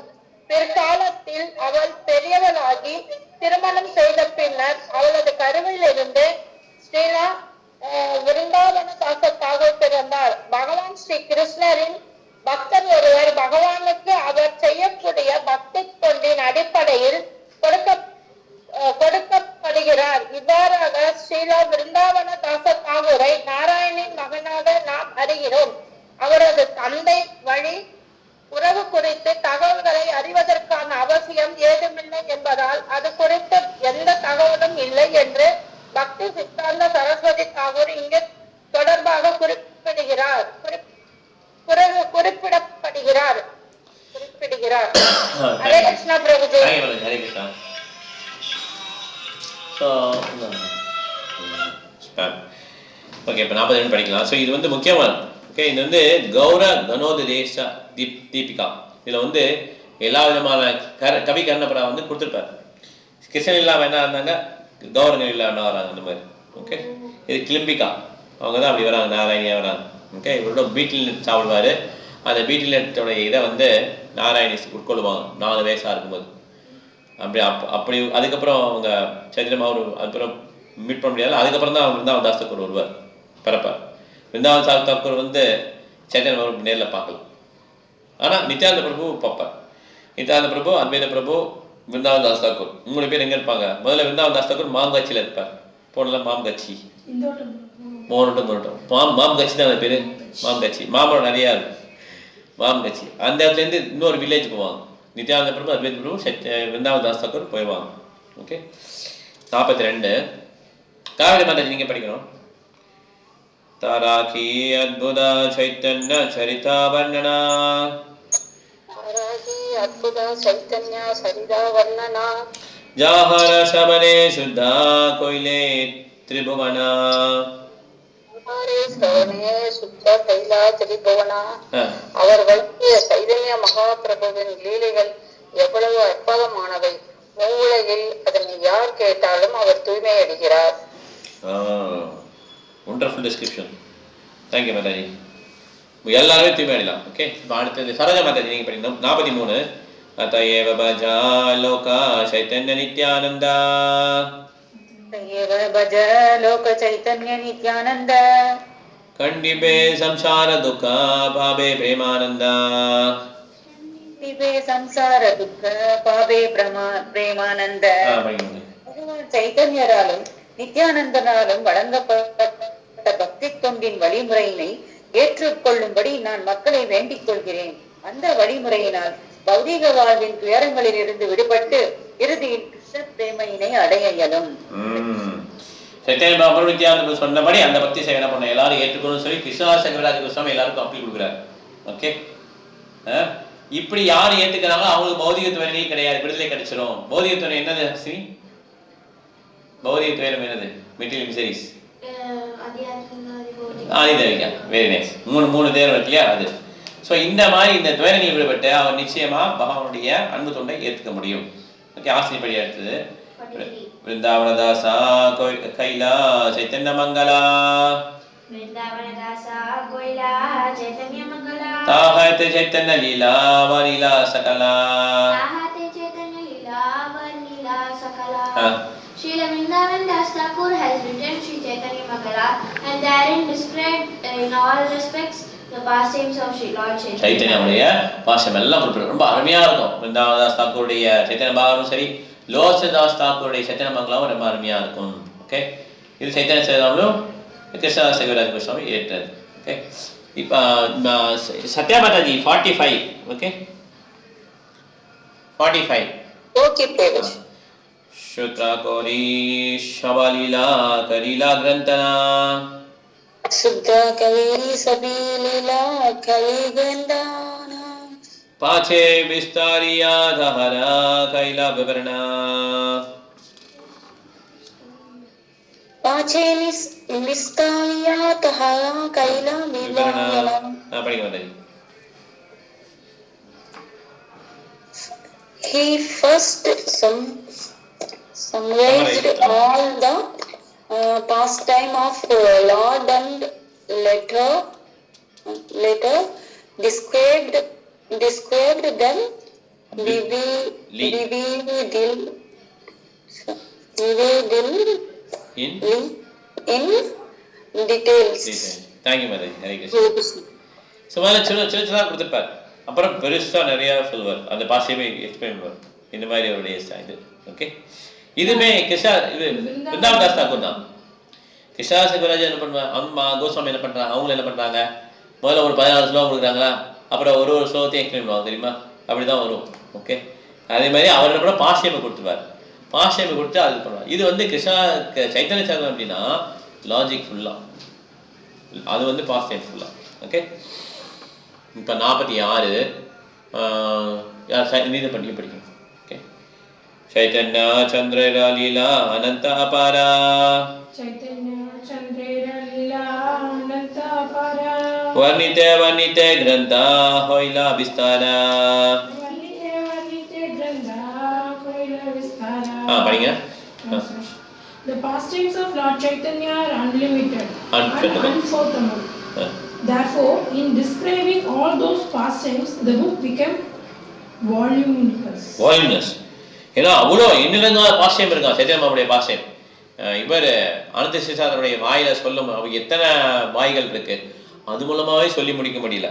S2: பிற்காலத்தில் அவள் பெரியவளாகி திருமணம் செய்த பின்னர் அவளது கருவில் இருந்து ஸ்ரீலா விருந்தாவன தாச தாகூர் பிறந்தார். பகவான் ஸ்ரீ கிருஷ்ணரின் பக்தர் ஒருவர் பகவானுக்கு அவர் செய்யக்கூடிய பக்தி தொண்டின் அடிப்படையில் கொடுக்கப்படுகிறார். இவ்வாறாக ஸ்ரீலா விருந்தாவன தாச தாகூரை நாராயணின் மகனாக நாம் அறிகிறோம். அவரது தந்தை வழி உறவு குறித்து தகவல்களை அறிவதற்கான அவசியம் ஏதுமில்லை என்பதால் அது குறித்து எந்த தகவலும் இல்லை என்று பக்தி சித்தாந்த சரஸ்வதி தாகூர் இங்கு தொடர்பாக குறிப்பிடுகிறார். ஹரே கிருஷ்ணா பிரபுஜி.
S1: ஹரே கிருஷ்ணா. ஓகே, இப்போ 40 படிக்கலாம். ஸோ இது வந்து முக்கியமான ஓகே, இது வந்து கௌர கனோதேஷ தீபிகா. இதில் வந்து எல்லா விதமான கவி கர்ணபுரா வந்து கொடுத்துருப்பார். கிருஷ்ணன் இல்லாமல் என்ன இருந்தாங்க, கௌரங்கள் இல்லாமல் என்ன வராங்க அந்த மாதிரி. ஓகே, இது கிளிம்பிகா, அவங்க தான் அப்படி வராங்க, நாராயணியாக வராங்க. ஓகே, இவரோட பீட்டில் நெட் சாப்பிடுவார். அந்த பீட்டில் நெட்டோட இதை வந்து நாராயணி உட்கொள்ளுவாங்க 4 வயசாக இருக்கும்போது. அப்படி அதுக்கப்புறம் அவங்க சைத்தன்யமாக அதுக்கப்புறம் மீட் பண்ண முடியாது. அதுக்கப்புறம் தான் அவங்க விருந்தாவன் தாஸ் தாக்கூர் வருவார், பிறப்பார். விருந்தாவன் தாஸ் தாக்கூர் வந்து சைத்தன்ய நேரில் பார்க்கலாம். ஆனால் நித்யானந்த பிரபு பார்ப்பார். நித்யானந்த பிரபு, அத்வைத பிரபு, விருந்தாவன் தாஸ் தாக்கூர் 3 பேர் எங்கே இருப்பாங்க? முதல்ல விருந்தாவன் தாஸ் தாக்கூர் மாம்கட்சியில் இருப்பார். போனல மாம்கட்சி, மாம்கட்சி தான் அந்த பேர். மாம்கட்சி, மாம்பழம் நிறையா இருக்கும். மாம்கட்சி அந்த இடத்துலேருந்து இன்னொரு வில்லேஜ் போவாங்க. நித்யானந்த பிரபு, அத்வைத பிரபு, விருந்தாவன் தாஸ் தாக்கூர் போயிடுவாங்க. ஓகே, 42 காவிரி மாதாஜி நீங்கள் படிக்கணும். ताराकी अद्भुत चैतन्य चरिता वर्णना,
S2: ताराकी अद्भुत चैतन्य चरिता वर्णना,
S1: जाहर शबने शुद्धा कोइले त्रिभुवना,
S2: हरे श्रवणे शुद्ध கைலா திரிபுவனா. அவர் வைத்திய சைதன்ய மகாபிரபுவின் லீலைகள் எவ்வளவு அற்புதமானவை. மூளையில் அதனை யார் கேட்டாலும் அவர் தூய்மை அடைகிறார்.
S1: wonderful description. Thank you Mataji. எல்லாரும் தூய்மை அடையலாம். ஓகே, இப்போ அடுத்தது சரோஜா மாதாஜி நீங்கள் படிக்கணும். 43 அத்தயேவ பஜா லோகா சைத்தன்ய நித்யானந்தா,
S4: அத்தயேவ பஜ லோக சைத்தன்ய நித்யானந்த,
S1: கண்டிபே சம்சார துக்கா பாபே பிரேமானந்தா,
S4: கண்டிபே சம்சார துக்க பாபே பிரேமானந்த. பகவான் சைத்தன்யராலும் நித்யானந்தனாலும் வழங்கப்பட்ட பக்தி தொண்டின் வழிமுறையினை ஏற்றுக்கொள்ளும்படி நான் மக்களை வேண்டிக் கொள்கிறேன். அந்த வழிமுறையினால் பௌதீக வாழ்வின் துயரங்களில் இருந்து விடுபட்டு இறுதியில் கிருஷ்ண பிரேமையினை அடைய இயலும்.
S1: சைத்தன்ய மகாபிரபு நித்யானந்த சொன்னபடி அந்த பக்தி சேவனை பண்ண எல்லாரும் ஏற்றுக்கணும்னு சொல்லி கிருஷ்ணதாஸ் சங்கரராஜ கோஸ்வாமி எல்லாருக்கும் அப்பீல் கொடுக்குறாரு. ஓகே, இப்படி யார் ஏற்றுக்கிறாங்களோ அவங்களுக்கு பௌதிக துயரங்களே கிடையாது, விடுதலை கிடைச்சிரும். பௌதிக துயரம் என்னது ஸ்ரீ? பௌதிக துயரம் என்னது? மெட்டீரியல் மிசரிஸ், ஆதிதவிகா. Very nice. 3 தேர்வு இருக்கு இல்லையா, அது. ஸோ இந்த மாதிரி இந்த துயரங்களில் விடுபட்டு அவர் நிச்சயமா பகவானுடைய அன்பு தொண்டை ஏற்றுக்க முடியும். ஓகே, ஆசிரியப்படி அடுத்தது விருந்தாவனதாசா கைலா சைத்தன்ய மங்களா, தாஹத் சைத்தன்ய லீலா வலீலா சகலா,
S6: Srila Vrindavan Das Thakur has written Sri Chaitanya Mangala and therein described in all respects the pastimes of Sri Lord Chaitanya.
S1: சைத்தன்யாவுடைய பாசம் எல்லாம் ரொம்ப அருமையா இருக்கும். விருந்தாவன் தாஸ் தாக்கூருடைய சைத்தன்ய பாகவனும் சரி, லோசதாஸ் தாக்கூருடைய சைத்தன்ய மங்களாவும் ரொம்ப அருமையா இருக்கும். ஓகே, இது சைத்தன்ய சேதாமலும் கிருஷ்ணதாஸ் சங்கரராஜ கோஸ்வாமி ஏற்றது. ஓகே, இப்போ சத்யா மாதாஜி 45. ஓகே, 45.
S2: ஓகே பிரபு.
S1: शुद्रा कोरी शबलीला कलीला ग्रंथना,
S2: शुद्रा कवी सभी लीला कवि ग्रंथना,
S1: पाछे विस्तारिया धहरा कैला विवरणा,
S2: पाचे निस्तायातः कैला विवरणं he first summarized all the pastime of Lord and later described them in details.
S1: Thank you, Mother. Hare Krishna. So, மேலே சின்ன கொடுத்துருப்பார். அப்புறம் பெருசாக நிறையா சொல்லுவார். அந்த பாஷையுமே எக்ஸ்பிளைன் பண்ணுவார். இந்த மாதிரி அவருடைய இது ஓகே. இதுமே கிருஷ்ணா இது விருந்தாவன் தாஸ் தாக்கூர் தான். கிருஷ்ணா சிவராஜ் என்ன பண்ணுவாங்க, அம்மா கோஸ்வாமி என்ன பண்ணுறாங்க, அவங்களும் என்ன பண்ணுறாங்க, முதல்ல ஒரு 14 ஸ்லோகம் கொடுக்குறாங்களா, அப்புறம் ஒரு ஸ்லோகத்தையும் எக்ஸ்பிளைன் பண்ணுவாங்க தெரியுமா, அப்படி தான் வரும் ஓகே. அதே மாதிரி அவர் என்ன பண்ண பாஷையமை கொடுத்துருவார். பாஷையமை கொடுத்து அது பண்ணுவார். இது வந்து கிருஷ்ணா சைத்தன்ய சாதனம் அப்படின்னா லாஜிக் ஃபுல்லாக, அது வந்து பாஸ்ட் டைம் ஃபுல்லாக ஓகே. இப்போ 46 நீதி பண்ணி படிக்கணும் ஓகே. चैतन्य चंद्रेर लीला अनंत अपारा
S5: चैतन्य चंद्रेर लीला अनंत अपारा
S1: वर्णिते ग्रंथा होइला विस्तारा
S5: वर्णिते ग्रंथा होइला विस्तारा.
S1: पढ़ेंगे.
S5: The pastimes of Lord Chaitanya are unlimited and unfathomable. Therefore, in describing all those pastimes, the book became voluminous.
S1: ஏன்னா அவ்வளோ இன்னிலங்காத பாஷ்யம் இருக்கா சைத்தன்ய மாவுடைய பாஷ்யம். இவர் அனந்த சிசாரனுடைய வாயில சொல்லும் அவங்க எத்தனை வாய்கள் இருக்கு, அது மூலமாவே சொல்லி முடிக்க முடியல.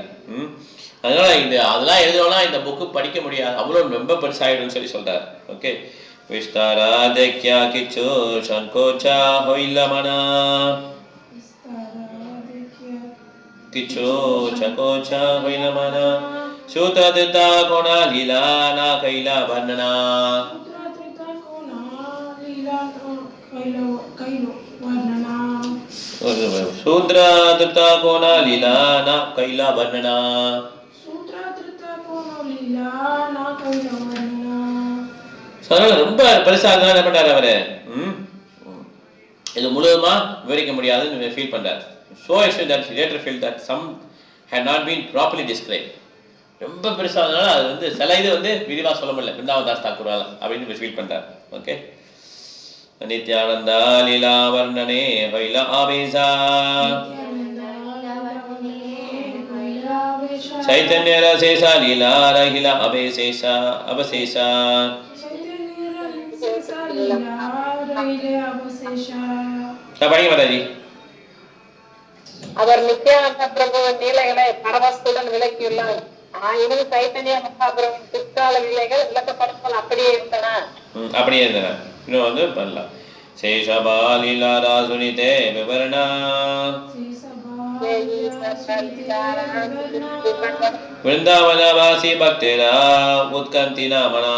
S1: அதனால அதெல்லாம் எழுதணும்னா இந்த புக்கு படிக்க முடியாது, அவ்வளோ ரொம்ப பெருசாயிடும்னு சொல்லி சொல்றாரு ஓகே. விஸ்தாரா தேக்யா கிச்சோ சங்கோச்சா ஹொயிலமனா கிச்சோ சங்கோச்சா ஹொயிலமனா சூத்ரதிருத்தா கோணா லீலா நா கைலா வர்ணனா சூத்ரதிருத்தா கோணா லீலா நா கைலா வர்ணனா. ரொம்ப பெருசா இருந்தா என்ன பண்றாரு அவரு, இது முழுவதுமா விவரிக்க முடியாதுன்னு ஃபீல் பண்றாரு. So actually that he later felt that some had not been properly described. ரொம்ப பெருசா இருந்தனால அது வந்து சில இது வந்து விரிவா சொல்ல முடியல விருந்தாவன் தாஸ் தாக்கூரால அப்படின்னு ஃபீல் பண்றாரு ஓகே. நித்யானந்தா லீலா வர்ணனே ஹைலா ஆவேசா चैतन्य रसेसा लीला रहिला अवशेषा अवशेषा. படிங்க மாதாஜி.
S2: அவர் நித்யானந்த பிரபுவின் லீலைகளை பரவசத்துடன் விளக்கியுள்ளார். ஆயினும் சைத்தன்ய மகாபிரபுவின் பிற்கால லீலைகள் விளக்கப்படாமல் அப்படியே இருந்தன.
S1: அப்படியே இருந்தன. இன்னும் வந்து பண்ணலாம். சேஷபா லீலா ராசுனிதே விவரணா वृंदावनवासी भक्तेरा उत्कंति नामना.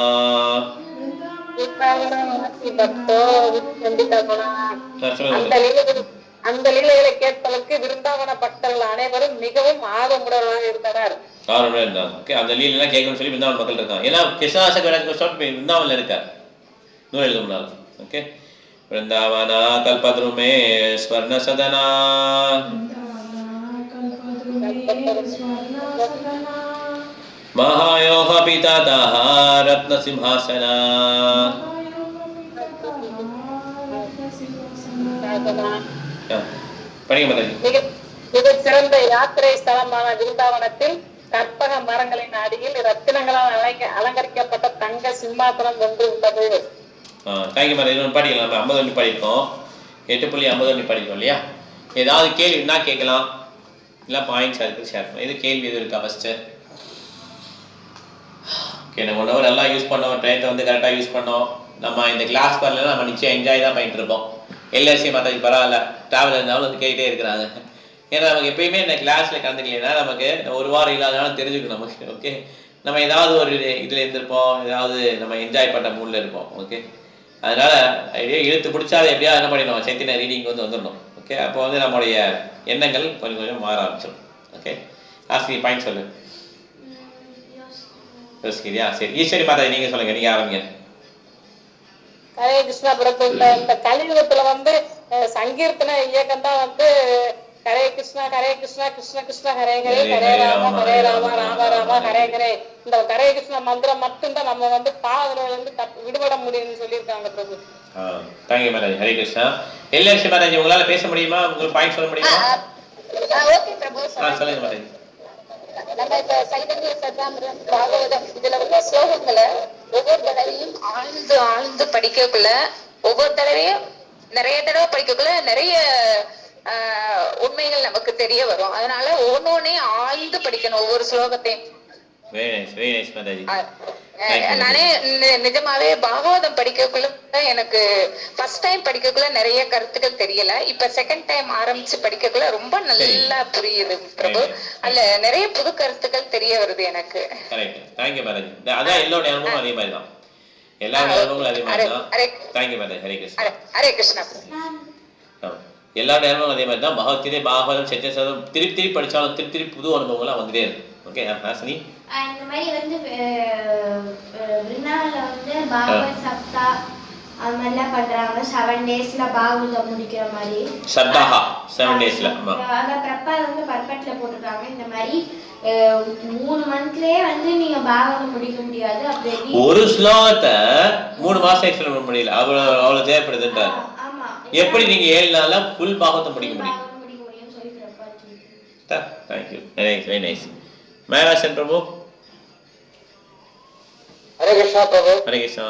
S2: அந்த லீலைகளை கேட்பதற்கு விருந்தாவன பக்தர்கள் அனைவரும் மிகவும் ஆர்வமுடனாக இருந்தனர்.
S1: அந்த லீலை கேட்கணும்னு சொல்லி விருந்தாவன மக்கள் இருக்காங்க. ஏன்னா கிருஷ்ணாசக விருந்தாவன்ல இருக்கார் நூறு எழுத முன்னால ஓகே. वृंदावना कल्पद्रुमे स्वर्ण सदना महायोः पितातः रत्न सिंहासना.
S2: மிகச் சிறந்த யாத்திரை ஸ்தலமான விருந்தாவனத்தில் கற்பக மரங்களின் அடியில் ரத்தினங்களால் அலங்கரிக்கப்பட்ட தங்க சிம்மாசனம் ஒன்று உள்ளது.
S1: Thank you madam. இன்னொன்று பாடிக்கலாம். நம்ம 50 பாடியிருக்கோம், 8.50 பாடிருக்கோம் இல்லையா. ஏதாவது கேள்வின்னா கேட்கலாம், இல்லை பாயிண்ட்ஸ் அதுக்கு ஷேர் பண்ணலாம். இது கேள்வி எதுவும் இருக்கா ஃபஸ்ட்டு? ஓகே, நம்ம 1 ஹவர் எல்லாம் யூஸ் பண்ணோம், டைத்தை வந்து கரெக்டாக யூஸ் பண்ணோம். நம்ம இந்த கிளாஸ் வரலன்னா நம்ம நிச்சயம் என்ஜாய் தான் பண்ணிட்டு இருப்போம். எல்எஸ்சி மற்றது பரவாயில்ல, ட்ராவல் இருந்தாலும் வந்து கேட்டே இருக்கிறாங்க. ஏன்னா நமக்கு எப்பயுமே இந்த கிளாஸில் கலந்துக்கலைன்னா நமக்கு 1 வாரம் இல்லாதனாலும் தெரிஞ்சுக்கணும் நமக்கு ஓகே. நம்ம ஏதாவது ஒரு இதில் இருந்திருப்போம், ஏதாவது நம்ம என்ஜாய் பண்ண மூடில் இருப்போம் ஓகே. அதனால் அப்படியே இழுத்து பிடிச்சா அதை எப்படியா என்ன பண்ணிடணும், சைத்தன்ய ரீடிங் வந்து வந்துடணும் ஓகே. அப்போ வந்து நம்மளுடைய எண்ணங்கள் கொஞ்சம் கொஞ்சம் மாற ஆரம்பிச்சிடும் ஓகே. ஆஸ்தி பாயிண்ட் சொல்லு. யோசிக்கிறியா? சரி, ஈஸ்வரி மாதா நீங்கள் சொல்லுங்கள், நீங்கள் ஆரம்பிங்க.
S2: ஹரே கிருஷ்ணா பிரபு. இந்த கலியுகத்துல வந்து சங்கீர்த்தன இயக்கம் தான் வந்து ஹரே கிருஷ்ணா கிருஷ்ண கிருஷ்ண ஹரே ஹரே ஹரே ராம ராம ராம ஹரே ஹரே. இந்த ஹரே கிருஷ்ண மந்திரம் மட்டும்தான் நம்ம வந்து பாவத்துல இருந்து விடுபட முடியும்னு சொல்லியிருக்காங்க Prabhu.
S1: Thank you madam. Hare Krishna. LSC madam உங்களால பேச முடியுமா? உங்களுக்கு பாயிண்ட் சொல்ல முடியுமா?
S2: ஓகே பிரபு.
S1: சொல்லுங்க மேடம்.
S2: நம்ம இப்ப சைதன்ய சதாமிரம் பாகவதம் இதுல வந்து ஸ்லோகங்களை ஒவ்வொரு தடவையும் ஆழ்ந்து படிக்கக்குள்ள ஒவ்வொரு தடவையும் நிறைய தடவை படிக்கக்குள்ள நிறைய உண்மைகள் நமக்கு தெரிய வரும். அதனால ஒவ்வொன்னே ஆழ்ந்து படிக்கணும் ஒவ்வொரு ஸ்லோகத்தையும். நானே நிஜமாவே பாகவதம் படிக்கக்குள்ள எனக்கு ஃபர்ஸ்ட் டைம் படிக்கக்குள்ள நிறைய கருத்துக்கள் தெரியல. இப்ப செகண்ட் டைம் ஆரம்பிச்சு படிக்கக்குள்ள ரொம்ப நல்லா புரியுது பிரபு. அதுல நிறைய புது கருத்துக்கள் தெரிய வருது எனக்கு.
S1: அதான் எல்லாரோட அனுபவம் அதே மாதிரி தான். எல்லாரோட அனுபவங்களும் அதே மாதிரி தான். Thank you madam. ஹரே கிருஷ்ணா.
S2: ஹரே கிருஷ்ணா.
S1: எல்லாரோட அனுபவம் அதே மாதிரி தான். பகவத்கீதை பாகவதம் சச்சசதம் திருப்பி படிச்சாலும் திருப்பி புது அனுபவங்கள்லாம் வந்துட்டே இருக்கும். ஓகே ஹாசினி.
S6: இந்த மாதிரி வந்து விருந்தாவன்ல வந்து பாகவத் சப்தா அது மாதிரிலாம் பண்றாங்க. 7 daysல பாகவதம் முடிக்கிற மாதிரி
S1: சப்தாஹா 7 daysல.
S6: அத பிரப்பா வந்து பர்பட்ல போட்டுருக்காங்க. இந்த மாதிரி 3 monthலயே வந்து நீங்க பாகவதம் முடிக்க முடியாது. அப்படி
S1: ஒரு ஸ்லோகத்தை 3 மாசம் எக்ஸ்பிளைன் பண்ண முடியல. அவ்வளவு தேவைப்படுதுன்றார்.
S6: ஆமா.
S1: எப்படி நீங்க 7 நாள்ல ஃபுல் பாகவதம் முடிக்க முடியும்?
S6: சொல்லி பிரப்பா.
S1: Thank you. Very nice. Mayasan Prabhu.
S3: Hare Krishna Prabhu.
S1: Hare Krishna.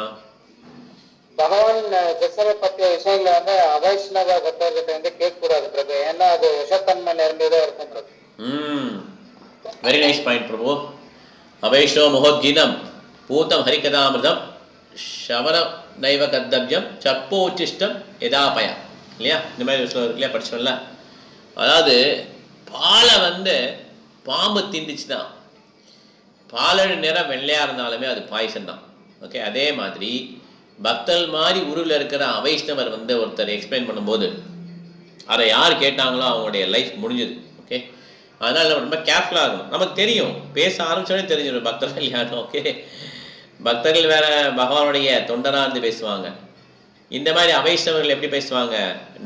S3: பகவான் கிருஷ்ணரை பற்றிய விஷயங்களை வந்து அவைஷ்ணவ பக்தர்கிட்ட வந்து கேட்க கூடாது பிரபு. ஏன்னா அது விஷத்தன்மை நிறைந்ததா இருக்கும் பிரபு.
S1: வெரி நைஸ் பாயிண்ட் பிரபு. அவைஷ்ணவ மகோத்கீதம் பூதம் ஹரிகதாமிருதம் ஷவன நைவ கர்த்தவ்யம் சப்போச்சிஷ்டம் எதாபயா இல்லையா? இந்த மாதிரி இல்லையா படிச்சோம்ல. அதாவது பாலை வந்து பாம்பு திண்டிச்சு தான். பாலோட நிறம் வெள்ளையாக இருந்தாலுமே அது பாய்சன் தான். ஓகே, அதே மாதிரி பக்தல் மாதிரி உருவில் இருக்கிற அவைஷ்ணவர் வந்து ஒருத்தர் எக்ஸ்பிளைன் பண்ணும்போது அதை யார் கேட்டாங்களோ அவங்களுடைய லைஃப் முடிஞ்சது. ஓகே, அதனால் நம்ம ரொம்ப கேர்ஃபுல்லாக இருக்கணும். நமக்கு தெரியும், பேச ஆரம்பிச்சோடனே தெரிஞ்சிடும் பக்தர்கள் யாரும். ஓகே, பக்தர்கள் வேற பகவானுடைய தொண்டராக இருந்து பேசுவாங்க. இந்த மாதிரி அவைஷ்ணவர்கள் எப்படி பேசுவாங்க?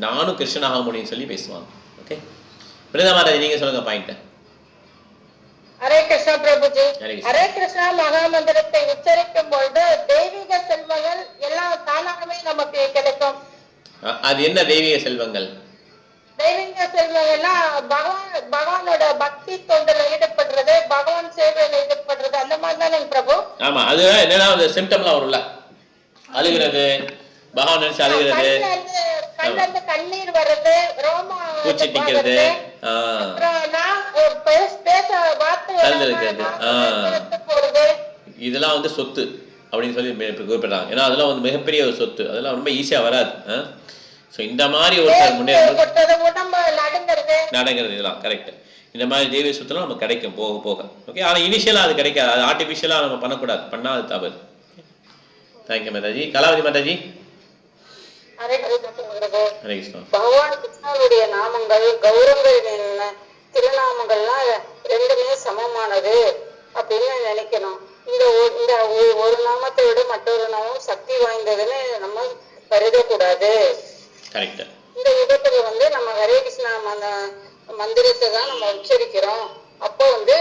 S1: நானும் கிருஷ்ணனாக முடியும்னு சொல்லி பேசுவாங்க. ஓகே, பிருந்தா மாதாஜி நீங்கள் சொல்லுங்கள் பாயிண்ட்டை.
S2: ஹரே கிருஷ்ணா பிரபுஜி. ஹரே கிருஷ்ணா மகாமந்திரத்தை உச்சரிக்கும் பொழுது தெய்வீக செல்வங்கள் எல்லாம் தானாகவே நமக்கு கிடைக்கும்.
S1: அது என்ன தெய்வீக செல்வங்கள்?
S2: தெய்வீக செல்வங்கள்லாம் பகவானோட பக்தி தொண்டில் ஈடுபடுறது, பகவான் சேவையில் ஈடுபடுறது, அந்த மாதிரி தானே பிரபு?
S1: ஆமா, அது என்னன்னா அந்த சிம்டம்லாம் வரும்ல, அழுகிறது, பகவான் நினைச்சு அழுகிறது,
S2: கண்ணீர் வருது, ரோமா
S1: பூச்சி நிக்கிறது, இதெல்லாம் வந்து சொத்து அப்படின்னு சொல்லி குறிப்பிடுறாங்க. ஏன்னா அதெல்லாம் வந்து மிகப்பெரிய ஒரு சொத்து, அதெல்லாம் ரொம்ப ஈஸியா வராது. ஸோ இந்த மாதிரி ஒருத்தர் நடங்கிறது இதெல்லாம் கரெக்ட். இந்த மாதிரி தெய்வ சொத்துலாம் நமக்கு கிடைக்கும் போக போக. ஓகே, ஆனால் இனிஷியலாக அது கிடைக்காது. அது ஆர்டிஃபிஷியலாக நம்ம பண்ணக்கூடாது, பண்ணால் அது தவறு. தேங்க்யூ மாதாஜி. கலாவதி மாதாஜி.
S2: பகவான் கிருஷ்ணனுடைய நாமங்கள் கௌரவங்கள் திருநாமங்கள்லாம் ரெண்டுமே சமமானது அப்படின்னு நினைக்கணும். இந்த ஒரு நாமத்தை விட மற்றொரு நாமம் சக்தி வாய்ந்ததுன்னு நம்ம கருதக்கூடாது. இந்த விதத்துல வந்து நம்ம ஹரே கிருஷ்ணா மந்திரத்தை தான் நம்ம உச்சரிக்கிறோம். அப்போ வந்து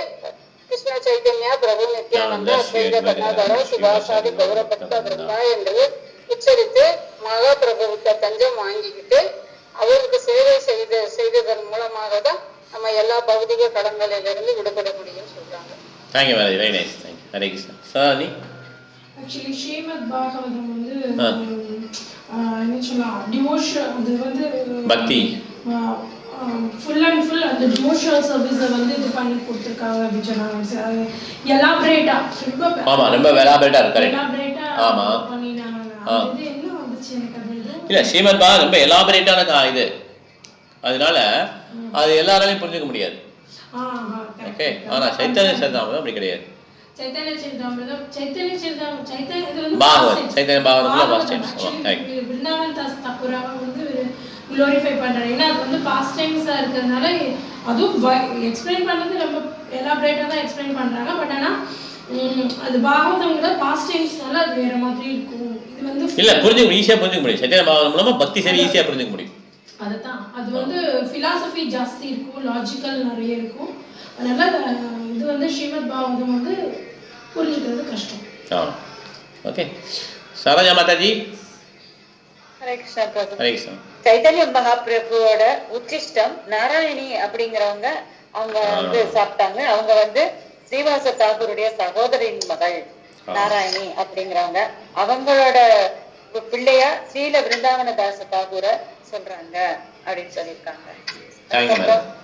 S2: கிருஷ்ண சைதன்யா பிரபு நித்யானந்த அத்வைத கதாதர சுபாசாதி கௌரபக்த பிருந்தா என்று உச்சரித்து மகாபிரபுவுக்கு தஞ்சம் வாங்கிக்கிட்டு அவருக்கு சேவை செய்ததன் மூலமாக தான் நம்ம எல்லா பௌதிக கடன்களிலிருந்து விடுபட முடியும் சொல்றாங்க.
S1: Thank you very nice. Thank you. Hare Krishna. Sani.
S5: Actually, Srimad Bhagavatam வந்து என்ன சொல்லலாம், டிவோஷன், அது வந்து பக்தி ஃபுல் அண்ட் ஃபுல் அந்த டிவோஷனல் சர்வீஸை வந்து இது பண்ணி கொடுத்துருக்காங்க அப்படின்னு சொன்னாங்க. எலாபரேட்டா
S1: ரொம்ப எலாபரேட்டா இருக்கு.
S5: எலாபரேட்டா
S1: ஆமா
S5: பண்ணினாங்க. அது என்ன வந்துச்சு எனக்கு அது
S1: இல்ல, ஸ்ரீமத் பாகவதம் ரொம்ப எலாபரேட்டான இது, அதனால அது எல்லாராலையும் புரிஞ்சுக்க முடியாது. ஓகே, ஆனா சைத்தன்ய சரிதாமிரதம் அப்படி கிடையாது.
S5: சைத்தன்ய சரிதாமிரதம் இது வந்து
S1: பாகவத் சைத்தன்ய பாகவதம்ல பாஸ்ட் டைம்ஸ்.
S5: விருந்தாவன் தாஸ் தாக்கூர் வந்து குளோரிஃபை பண்றாரு. ஏன்னா அது வந்து பாஸ்ட் டைம்ஸா இருக்கிறதுனால அதுவும் எக்ஸ்பிளைன் பண்ணது ரொம்ப எலாபரேட்டா தான் எக்ஸ்பிளைன் பண்றாங்க. பட் ஆனா அது பாகவதம்ங்கிற பாஸ்ட் டைம்ஸ்னால அது வேற மாதிரி இருக்கும். இது வந்து
S1: இல்ல புரிஞ்சுக்க ஈஸியா புரிஞ்சுக்க முடியும். சைத்தன்ய பாகவதம் மூலமா பக்தி சரி ஈஸியா புரிஞ்சுக்க முடியும்.
S5: அதுதான் அது வந்து philosophy ஜாஸ்தி இருக்கும், லாஜிக்கல் நிறைய இருக்கும். அதனால இது வந்து ஸ்ரீமத் பாகவதம் வந்து புரிஞ்சுக்கிறது கஷ்டம்.
S1: ஓகே. சரோஜா மாதாஜி.
S4: ஹரே கிருஷ்ணா பிரபு.
S1: ஹரே கிருஷ்ணா.
S4: சைத்தன்ய மகாபிரபுவோட உச்சிஷ்டம் நாராயணி அப்படிங்கிறவங்க அவங்க வந்து சாப்பிட்டாங்க. அவங்க வந்து ஸ்ரீவாச தாகூருடைய சகோதரின் மகள் நாராயணி அப்படிங்கிறவங்க. அவங்களோட பிள்ளையா ஸ்ரீல விருந்தாவன தாச தாகூர சொல்றாங்க அப்படின்னு சொல்லியிருக்காங்க.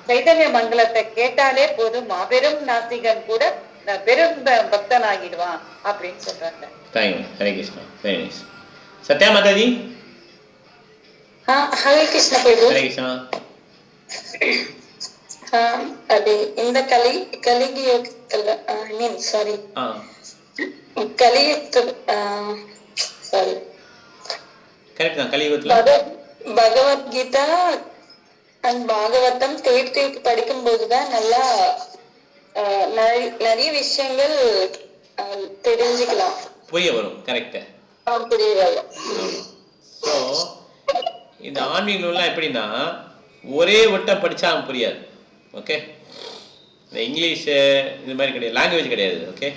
S4: சைத்தன்ய மங்கலத்தை கேட்டாலே போதும் மாபெரும் நாஸ்திகன் கூட பெரும் பக்தன் ஆகிடுவான் அப்படின்னு சொல்றாங்க.
S1: ஹரே கிருஷ்ணா. Very nice. சத்யா மாதாஜி.
S2: ஹரே கிருஷ்ண பிரபு.
S1: ஹரே கிருஷ்ணா.
S2: அது இந்த கலியுகத்துல ஐ மீன் சாரி
S1: கரெக்ட் தான். கலியுகத்துல
S2: பகவத்கீதா அண்ட் பாகவதம் திருப்பி படிக்கும் போதுதான் நல்லா நிறைய விஷயங்கள் தெரிஞ்சுக்கலாம்,
S1: புரிய வரும். கரெக்ட்.
S2: புரிய வரும்.
S1: ஸோ இந்த ஆன்மீக நூல்லாம் எப்படின்னா ஒரே வட்ட படிச்சா புரியாது. ஓகே. இந்த இங்கிலீஷு இது மாதிரி கிடையாது, லாங்குவேஜ் கிடையாது. ஓகே.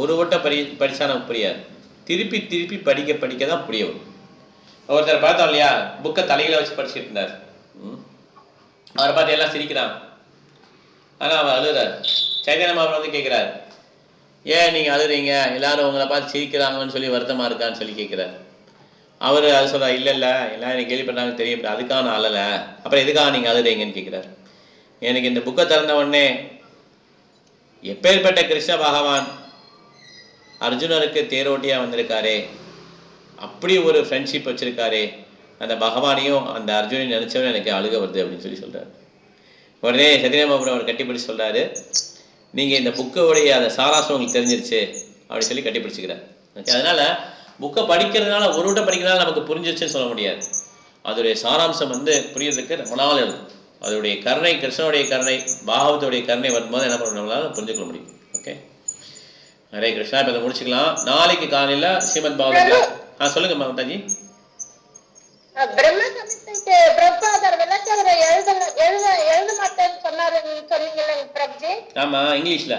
S1: ஒரு வட்ட படித்தா நமக்கு புரியாது. திருப்பி திருப்பி படிக்க தான் புரிய வரும். ஒருத்தர் பார்த்தோம் இல்லையா, புக்கை தலையில வச்சு படிச்சுட்டு இருந்தார். அவரை பார்த்து எல்லாம் சிரிக்கிறான், ஆனால் அவர் அழுகிறார். சைதன்ய மகாபிரபு வந்து கேட்குறாரு, ஏன் நீங்கள் அழுகிறீங்க, எல்லாரும் உங்களை பார்த்து சிரிக்கிறாங்கன்னு சொல்லி வருத்தமாக இருக்கான்னு சொல்லி கேட்குறாரு. அவர் அது சொல்கிறார், இல்லை எல்லாம் எனக்கு கேள்வி பண்ணாங்க தெரியும், அதுக்காக நான் அழலை, அப்புறம் எதுக்காக நீங்கள் அழுகிறீங்கன்னு கேட்குறாரு. எனக்கு இந்த புக்கை திறந்த உடனே எப்பேற்பட்ட கிருஷ்ண பகவான் அர்ஜுனருக்கு தேரோட்டியாக வந்திருக்காரே, அப்படி ஒரு ஃப்ரெண்ட்ஷிப் வச்சுருக்காரே, அந்த பகவானையும் அந்த அர்ஜுனையும் நினச்சவன் எனக்கு அழுக வருது அப்படின்னு சொல்லி சொல்கிறார். உடனே சத்யநாராயண மகாபிரபு அவர் கட்டிப்பிடிச்சு சொல்கிறாரு, நீங்கள் இந்த புக்கோடைய அந்த சாராசம் உங்களுக்கு தெரிஞ்சிருச்சு அப்படின்னு சொல்லி கட்டிப்பிடிச்சிக்கிறார். ஓகே. அதனால் புக்கை படிக்கிறதுனால ஒரு விட்ட படிக்கிறதுனால நமக்கு புரிஞ்சிருச்சுன்னு சொல்ல முடியாது. அதோடைய சாராம்சம் வந்து புரியறதுக்கு ரொம்ப நாள் இருக்கும். அதோடைய கருணை, கிருஷ்ணனுடைய கருணை, பாகவத்துடைய கருணை வரும்போது என்ன பண்ண நம்மளால புரிஞ்சுக்க முடியும். ஓகே. ஹரே கிருஷ்ணா. இப்போ இதை முடிச்சுக்கலாம். நாளைக்கு காலையில் ஸ்ரீமத் பாகவத் சொல்லுங்க மமதாஜி.
S2: பிரம்ம சமித்தைக்கு பிரபாதர் விளக்கவரை எழுத மாட்டேன்னு சொன்னாருன்னு சொன்னீங்களே பிரபுஜி.
S1: ஆமா, இங்கிலீஷ்ல.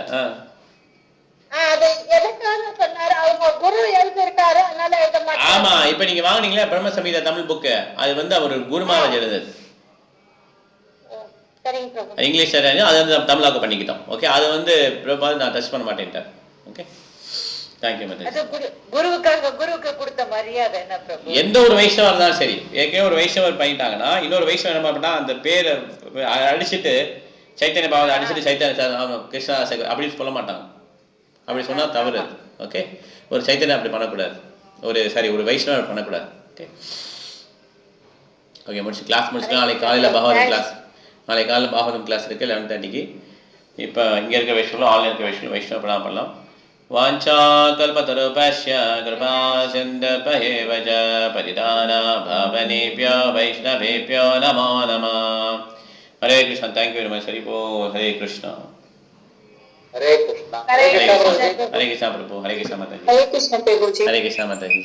S2: அது எதுக்காக சொன்னாரு? அவங்க குரு எழுதிருக்காரு, அதனால எழுத மாட்டாரு.
S1: ஆமா, இப்ப நீங்க வாங்குனீங்களா பிரம்ம சமீத தமிழ் புக்கு, அது வந்து அவர் குரு மகாராஜ் எழுதுது.
S2: சரிங்க பிரபு.
S1: இங்கிலீஷ்ல அது வந்து தமிழாக்க பண்ணிக்கிட்டோம். ஓகே. அது வந்து பிரபாத் நான் டச் பண்ண மாட்டேன்ட்டார். ஓகே. தேங்க்யூ மதன்.
S4: அது குருவுக்கு கொடுத்த மரியாதை என்ன பிரபு?
S1: எந்த ஒரு வைஷ்ணவா இருந்தாலும் சரி, ஏற்கனவே ஒரு வைஷ்ணவர் பண்ணிட்டாங்கன்னா இன்னொரு வைஷ்ணவர் என்ன பண்ணா அந்த பேரை அடிச்சுட்டு சைத்தன்ய பாவத்தை அடிச்சுட்டு சைத்தன்ய கிருஷ்ணா அப்படின்னு சொல்ல மாட்டாங்க. அப்படி சொன்னா தவறு. ஓகே. ஒரு சைத்தன்யம் அப்படி பண்ணக்கூடாது. ஒரு வைஷ்ணவர் பண்ணக்கூடாது. ஓகே. ஓகே, முடிச்சு கிளாஸ் முடிச்சுக்கலாம். நாளைக்கு காலையில் பாகவதம் கிளாஸ். நாளைக்கு காலையில் பாகவதம் கிளாஸ் இருக்குது 11:30க்கு. இப்போ இங்கே இருக்க வைஷ்ணவம், ஆன்லைன் இருக்க வைஷ்ணவ படம் பண்ணலாம். வாஞ்சா கல்பதருபஸ்ய கிருபா சிந்தபஹேவ ஜ பரிதானா பாவனேப்யோ வைஷ்ணவேப்யோ நமோ நமः. Hare Krishna. Thank you very much. Hari போல். ஹரே கிருஷ்ணா.
S3: ஹரே கிருஷ்ணா.
S1: ஹரே கிருஷ்ணா பிரபு. ஹரே கிருஷ்ணா மாதாஜி.
S2: ஹரே கிருஷ்ண பிரபுஜி.
S1: ஹரே கிருஷ்ணா மாதாஜி.